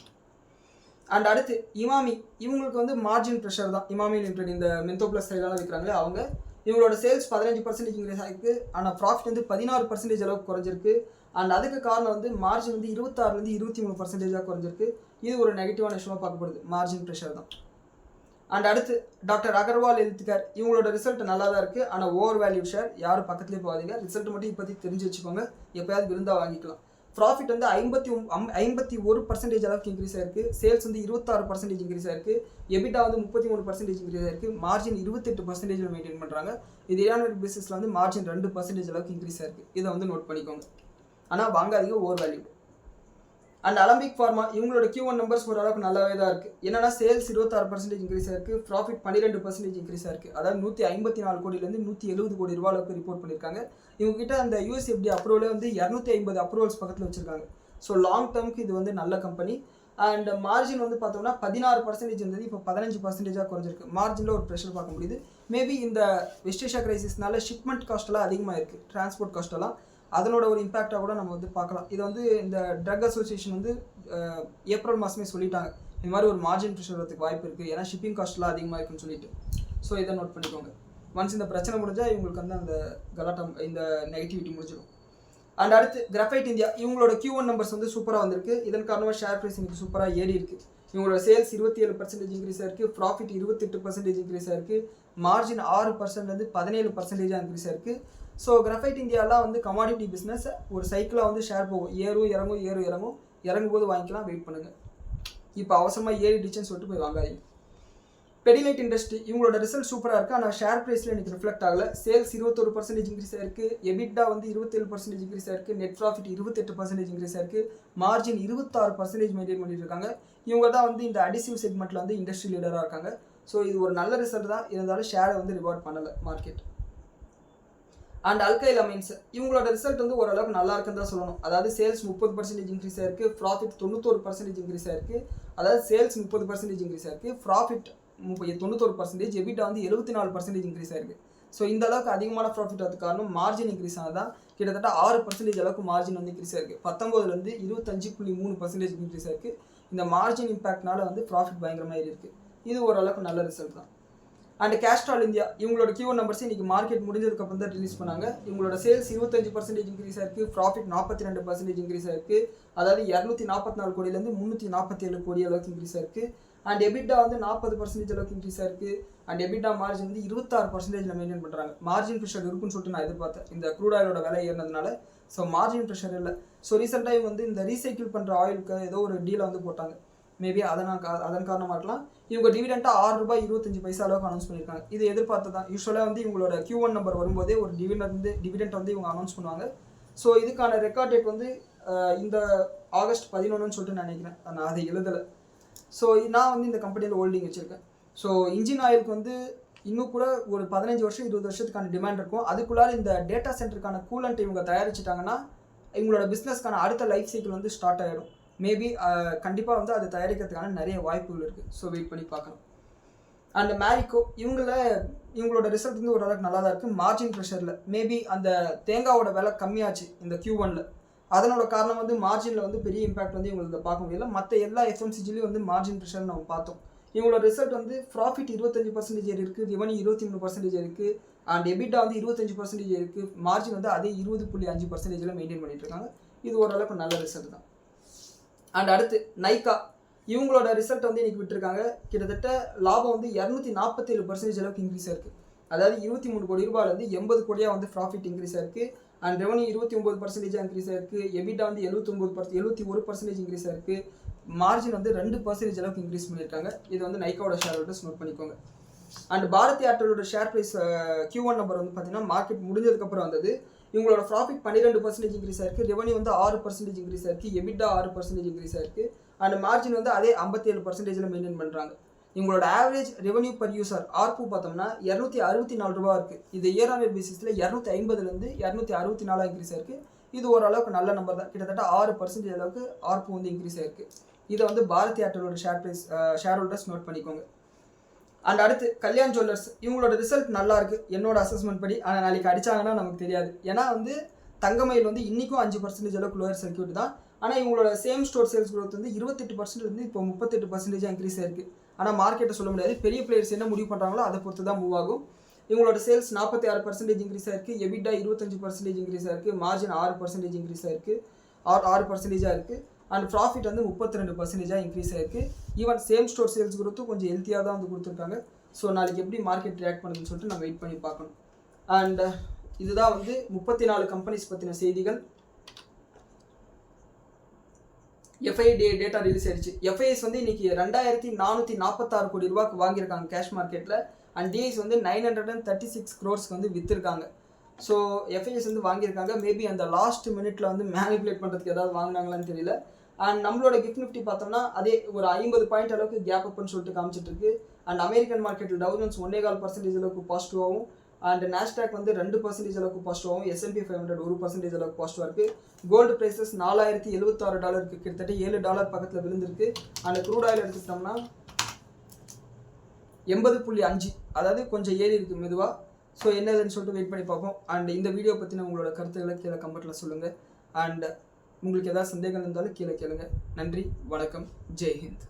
அண்ட் அடுத்து இமாமி, இவங்களுக்கு வந்து மார்ஜின் ப்ரெஷர் தான். இமாமி லிமிடெட் இந்த மென்தோ ப்ளஸ் சைடெல்லாம் விற்கிறாங்களே அவங்க. இவங்களோட சேல்ஸ் 15% இன்க்ரீஸ் ஆகிருக்கு. ஆனால் ப்ராஃபிட் வந்து 16% அளவுக்கு குறைஞ்சிருக்கு. அண்ட் அதுக்கு காரணம் வந்து மார்ஜின் வந்து 26லேருந்து 23% குறைஞ்சிருக்கு. இது ஒரு நெகட்டிவான விஷயமாக பார்க்கப்படுது. மார்ஜின் ப்ரெஷர் தான். அண்ட் அடுத்து டாக்டர் அகர்வால் ஹெல்த் கேர், இவங்களோட ரிசல்ட் நல்லா தான் இருக்குது. ஆனால் ஓவர் வேல்யூ ஷேர், யாரும் பக்கத்துலேயே போகாதீங்க. ரிசல்ட் மட்டும் இப்போதைக்கு தெரிஞ்சு வச்சுக்கோங்க, எப்போயாவது விருந்தாக வாங்கிக்கலாம். ப்ராஃபிட் வந்து 51% அளவுக்கு இன்க்ரீஸ் ஆயிருக்கு. சேல்ஸ் வந்து 26% இன்க்ரீஸ் ஆயிருக்கு. எபிட்டா வந்து 33% இன்க்ரீஸ் ஆயிருக்கு. மார்ஜின் 28% மெயின்டைன் பண்ணுறாங்க. இது இயர்லி பேசிஸில் வந்து மார்ஜின் 2% அளவுக்கு இன்க்ரீஸ் ஆயிருக்கு. இதை வந்து நோட் பண்ணிக்கோங்க. ஆனால் வாங்காதீங்க, over value. And Alembic pharma, இவங்களோட Q1 நம்பர்ஸ் ஓரளவுக்கு நல்லாவே தான் இருக்குது. என்னன்னா சேல்ஸ் 26% இன்க்ரீஸ் ஆயிருக்கு. ப்ராஃபிட் 12% இன்க்ரீஸ் ஆயிருக்கு. அதாவது 154 கோடியிலேருந்து 170 கோடி ரூபா அளவுக்கு ரிப்போர்ட் பண்ணியிருக்காங்க. இவங்ககிட்ட அந்த USFDA அப்ரூவலே வந்து 250 அப்ரூவல்ஸ் பக்கத்தில் வச்சிருக்காங்க. ஸோ லாங் டேர்முக்கு இது வந்து நல்ல கம்பெனி. அண்ட் மார்ஜின் வந்து பார்த்தோம்னா 16% இருந்தது, இப்போ 15% குறைஞ்சிருக்கு. மார்ஜினில் ஒரு ப்ரெஷர் பார்க்க முடியுது. மேபி இந்த வெஸ்ட் ஏஷியா கிரைசிஸ்னால ஷிப்மெண்ட் காஸ்ட்டெல்லாம் அதிகமாக இருக்குது, டிரான்ஸ்போர்ட் காஸ்ட்டெல்லாம். அதனோட ஒரு இம்பாக்டாக கூட நம்ம வந்து பார்க்கலாம். இது வந்து இந்த ட்ரக் அசோசியேஷன் வந்து ஏப்ரல் மாதமே சொல்லிட்டாங்க, இந்த மாதிரி ஒரு மார்ஜின் ப்ரெஷர் வரதுக்கு வாய்ப்பு இருக்குது, ஏன்னா ஷிப்பிங் காஸ்ட்லாம் அதிகமாக இருக்குன்னு சொல்லிட்டு. ஸோ இதை நோட் பண்ணிக்கோங்க. ஒன்ஸ் இந்த பிரச்சனை முடிஞ்சால் இவங்களுக்கு வந்து அந்த கலாட்டம், இந்த நெகட்டிவிட்டி முடிஞ்சிடும். அண்ட் அடுத்து கிராஃபைட் இந்தியா, இவங்களோட Q1 நம்பர்ஸ் வந்து சூப்பராக வந்திருக்கு. இதன் காரணமாக ஷேர் ப்ரைஸ் இன்னைக்கு சூப்பராக ஏறி இருக்குது. இவங்களோட சேல்ஸ் 27% இன்க்ரீஸ் ஆயிருக்கு. ப்ராஃபிட் 28% இன்க்ரீஸ் ஆயிருக்கு. மார்ஜின் 6%லேருந்து 17% இன்க்ரீஸ் ஆயிருக்கு. ஸோ கிராஃபைட் இந்தியாலாம் வந்து கமாடிட்டி பிஸ்னஸ், ஒரு சைக்கிளாக வந்து ஷேர் போகும், ஏறும் இறங்கும். இறங்கும் போது வாங்கிக்கலாம், வெயிட் பண்ணுங்கள். இப்போ அவசரமாக ஏறிடுச்சுன்னு சொல்லிட்டு போய் வாங்காதீங்க. பெடிலைட் இண்டஸ்ட்ரி, இவங்களோட ரிசல்ட் சூப்பராக இருக்குது. ஆனால் ஷேர் ப்ரைஸில் எனக்கு ரிஃப்ளெக்ட் ஆகலை. சேல்ஸ் 21% இன்க்ரீஸ் ஆயிருக்கு. எபிட்டா வந்து 27% இன்க்ரீஸ் ஆயிருக்கு. நெட் ப்ராஃபிட் 28% இன்க்ரீஸ் ஆயிருக்கு. மார்ஜின் 26% மெயின்டைன் பண்ணிட்டு இருக்காங்க. இவங்க தான் வந்து இந்த அடிசிவ் செக்மெண்ட்டில் வந்து இண்டஸ்ட்ரி லீடராக இருக்காங்க. ஸோ இது ஒரு நல்ல ரிசல்ட் தான், இருந்தாலும் ஷேரை வந்து ரிவார்ட் பண்ணலை மார்க்கெட். அண்ட் அல்கைல் அமைன்ஸ், இவங்களோட ரிசல்ட் வந்து ஓரளவுக்கு நல்லா இருக்குன்னு தான் சொல்லணும். அதாவது சேல்ஸ் 30% இன்க்ரீஸ் ஆயிருக்கு. ப்ராஃபிட் 91% இன்க்ரீஸ் ஆயிருக்கு. அதாவது சேல்ஸ் 30% இன்க்ரீஸ் ஆயிருக்கு. ப்ராஃபிட் 91%, எபிட்டா வந்து 74% இன்க்ரீஸ் ஆயிருக்கு. ஸோ இந்த அளவுக்கு அதிகமான ப்ராஃபிட் அதுக்கு காரணம் மார்ஜின் இன்க்ரீஸ் ஆனதான். கிட்டத்தட்ட 6% அளவுக்கு மார்ஜின் வந்து இன்க்ரீஸ் ஆயிருக்கு. 19லேருந்து 25.3% இன்க்ரீஸ் ஆயிருக்கு. இந்த மார்ஜின் இம்பாக்ட்னால வந்து ப்ராஃபிட் பயங்கரமாக ஏறி இருக்கு. இது ஓரளவுக்கு நல்ல ரிசல்ட் தான். அண்ட் கேஸ்ட்ரால் இந்தியா, இவங்களோட Q1 நம்பர்ஸ் இன்றைக்கி மார்க்கெட் முடிஞ்சதுக்கப்புறம் தான் ரிலீஸ் பண்ணாங்க. இவங்களோட சேல்ஸ் 25% இன்க்ரீஸ் ஆயிருக்கு. ப்ராஃபிட் 42% இன்க்ரீஸ் ஆயிருக்கு. அதாவது 244 கோடியிலேருந்து 347 கோடி அளவுக்கு இன்க்ரீஸ் ஆயிருக்கு. அண்ட் எபிட்டா வந்து 40% அளவுக்கு இன்க்ரீஸ் ஆயிருக்கு. அண்ட் எபிட்டா மார்ஜின் வந்து 26% மெயின்டைன் பண்ணுறாங்க. மார்ஜின் ப்ரெஷர் இருக்குன்னு சொல்லிட்டு நான் எதிர்பார்த்தேன், இந்த க்ரூட் ஆயிலோட விலை ஏறினதுனால. ஸோ மார்ஜின் ப்ரெஷர் இல்லை. ஸோ ரீசெண்டாக இவங்க வந்து இந்த ரீசைக்கிள் பண்ணுற ஆயிலுக்கு ஏதோ ஒரு டீலை வந்து போட்டாங்க. மேபி அதன் காரணமாக இருக்கலாம். இவங்க டிவிடெண்டாக ₹6.25 அளவுக்கு அனௌன்ஸ் பண்ணியிருக்காங்க. இது எதிர்பார்த்து தான். யூஸ்வலாக வந்து இவங்களோட Q1 நம்பர் வரும்போதே ஒரு டிவிடெண்ட் வந்து இவங்க அனௌன்ஸ் பண்ணுவாங்க. ஸோ இதுக்கான ரெக்கார்ட் டேட் வந்து இந்த ஆகஸ்ட் 11ன்னு சொல்லிட்டு நினைக்கிறேன். நான் அதை எழுதலை. ஸோ நான் வந்து இந்த கம்பெனியில் ஹோல்டிங் வச்சுருக்கேன். ஸோ இன்ஜின் ஆயிலுக்கு வந்து இன்னும் கூட ஒரு 15 வருஷம் 20 வருஷத்துக்கான டிமாண்ட் இருக்கும். அதுக்குள்ளார இந்த டேட்டா சென்டருக்கான கூலண்ட் இவங்க தயாரிச்சிட்டாங்கன்னா இவங்களோட பிஸ்னஸ்க்கான அடுத்த லைஃப் சைக்கிள் வந்து ஸ்டார்ட் ஆகிடும். மேபி கண்டிப்பாக வந்து அது தயாரிக்கிறதுக்கான நிறைய வாய்ப்புகள் இருக்குது. ஸோ வெயிட் பண்ணி பார்க்கலாம். அண்ட் மேரிக்கோ, இவங்களோட ரிசல்ட் வந்து ஓரளவுக்கு நல்லா தான் இருக்குது. மார்ஜின் ப்ரெஷரில் மேபி அந்த தேங்காவோட விலை கம்மியாச்சு இந்த Q1ல். அதனோட காரணம் வந்து மார்ஜினில் வந்து பெரிய இம்பாக்ட் வந்து இவங்களுக்கு பார்க்க முடியல. மற்ற எல்லா எஃப்எம்சிஜிலையும் வந்து மார்ஜின் ப்ரெஷர் நம்ம பார்த்தோம். இவங்களோட ரிசல்ட் வந்து ப்ராஃபிட் 25% இருக்குது, ரெவன்யூ 23% இருக்குது, அண்ட் எபிட்டா வந்து 25% இருக்குது, மார்ஜின் வந்து அதே 20.5% மெயின்டைன் பண்ணிட்டு இருக்காங்க. இது ஓரளவுக்கு நல்ல ரிசல்ட் தான். அண்ட் அடுத்து நைக்கா, இவங்களோட ரிசல்ட் வந்து இன்னைக்கு விட்டுருக்காங்க. கிட்டத்தட்ட லாபம் வந்து 247% அளவுக்கு இன்க்ரீஸ் ஆயிருக்கு. அதாவது 23 கோடி ரூபாயிலேருந்து 80 கோடியாக வந்து ப்ராஃபிட் இன்க்ரீஸ் ஆயிருக்கு. அண்ட் ரெவன்யூ 29% இன்க்ரீஸ் ஆயிருக்கு. எபிட்டா வந்து 71% இன்க்ரீஸ் ஆயிருக்கு. மார்ஜின் வந்து 2% அளவுக்கு இன்க்ரீஸ் பண்ணியிருக்காங்க. இது வந்து நைக்காவோட ஷேர் ஹோல்டர்ஸ் நோட் பண்ணிக்கோங்க. அண்ட் பாரதி ஏர்டெலோட ஷேர் ப்ரைஸ் Q1 நம்பர் வந்து பார்த்தீங்கன்னா மார்க்கெட் முடிஞ்சதுக்கப்புறம் வந்தது. இவங்களோட ப்ராஃபிட் 12% இன்க்ரீஸ் ஆயிருக்கு. ரெவன்யூ வந்து 6% இன்க்ரீஸ் ஆயிருக்கு. எபிட்டா 6% இன்க்ரீஸ் ஆயிருக்கு. அண்ட் மார்ஜின் வந்து அதே 57% மெயின்டைன் பண்ணுறாங்க. இவங்களோட ஆவரேஜ் ரெவன்யூ பர் யூசர் ஆர்பு பார்த்தோம்னா 264 ரூபா இருக்குது. இது இயர் ஆன் இயர் பேசிஸில் 250லேருந்து 264 இன்க்ரீஸ் ஆயிருக்கு. இது ஓரளவுக்கு நல்ல நம்பர் தான். கிட்டத்தட்ட 6% அளவுக்கு ஆர்பு வந்து இன்க்ரீஸ் ஆயிருக்கு. இதை வந்து பாரதி ஏர்டெலோட ஷேர் ஹோல்டர்ஸ் நோட் பண்ணிக்கோங்க. அண்ட் அடுத்து கல்யாண் ஜுவல்லர்ஸ், இவங்களோட ரிசல்ட் நல்லா இருக்குது என்னோட அசஸ்மெண்ட் படி. ஆனால் நாளைக்கு அடித்தாங்கன்னா நமக்கு தெரியாது. ஏன்னா வந்து தங்கமயில் வந்து இன்றைக்கும் 5% அளவுக்கு லோயர் சர்க்கியூட் தான். ஆனால் இவங்களோட சேம் ஸ்டோர் சேல்ஸ் க்ரோத் வந்து 28% வந்து இப்போ 38% இன்க்ரீஸ் ஆயிருக்கு. ஆனால் மார்க்கெட்டை சொல்ல முடியாது. பெரிய பிளேயர்ஸ் என்ன முடிவு பண்ணுறாங்களோ அதை பொறுத்து தான் மூவ் ஆகும். இவங்களோட சேல்ஸ் 46% இன்க்ரீஸ் ஆயிருக்கு. எபிட்டா 25% இன்க்ரீஸ் ஆயிருக்கு. மார்ஜின் 6% இன்க்ரீஸ் ஆயிருக்கு, 6%-ஆக இருக்குது. அண்ட் ப்ராஃபிட் வந்து 32% இன்க்ரீஸ் ஆயிருக்கு. ஈவன் சேம் ஸ்டோர் சேல்ஸ் க்ரோத்தும் கொஞ்சம் ஹெல்த்தியாக தான் வந்து கொடுத்துருக்காங்க. ஸோ நாளைக்கு எப்படி மார்க்கெட் ரியாக்ட் பண்ணுதுன்னு சொல்லிட்டு நம்ம வெயிட் பண்ணி பார்க்கணும். அண்ட் இதுதான் வந்து 34 கம்பெனிஸ் பற்றின செய்திகள். எஃப்ஐ டேட்டா ரிலீஸ் ஆயிடுச்சு. எஃப்ஐஎஸ் வந்து இன்னைக்கு 2446 கோடி ரூபாய்க்கு வாங்கியிருக்காங்க கேஷ் மார்க்கெட்டில். அண்ட் டிஐஸ் வந்து 936 crores வந்து விற்றுருக்காங்க. ஸோ எஃப்ஐஎஸ் வந்து வாங்கியிருக்காங்க. மேபி அந்த லாஸ்ட் மினிட்ல வந்து மேனிப்புலேட் பண்ணுறதுக்கு ஏதாவது வாங்கினாங்களான்னு தெரியல. அண்ட் நம்மளோட கிஃப்ட் நிஃப்டி பார்த்தோம்னா அதே ஒரு 50 பாயிண்ட் அளவுக்கு கேப் அப்னு சொல்லிட்டு காமிச்சிட்டு இருக்கு. அண்ட் அமெரிக்கன் மார்க்கெட்டில் டவ் ஜோன்ஸ் 1.25% அளவுக்கு பாசிட்டிவாகவும், அண்ட் நாஸ்டாக் வந்து 2% அளவுக்கு பாசிட்டிவாகவும், S&P 500 1% அளவுக்கு பாசிட்டிவாக இருக்குது. கோல்டு ப்ரைஸஸ் $4076 கிட்டத்தட்ட $7 பக்கத்தில் விழுந்திருக்கு. அண்ட் க்ரூட் ஆயில் எடுத்துக்கிட்டோம்னா 80.5, அதாவது கொஞ்சம் ஏறி இருக்குது மெதுவாக. ஸோ என்னதுன்னு சொல்லிட்டு வெயிட் பண்ணி பார்ப்போம். அண்ட் இந்த வீடியோ பற்றின உங்களோட கருத்துக்களை கீழே கமெண்ட்டில் சொல்லுங்கள். அண்ட் உங்களுக்கு ஏதாவது சந்தேகம் இருந்தாலும் கீழே கேளுங்க. நன்றி, வணக்கம், ஜெய் ஹிந்த்.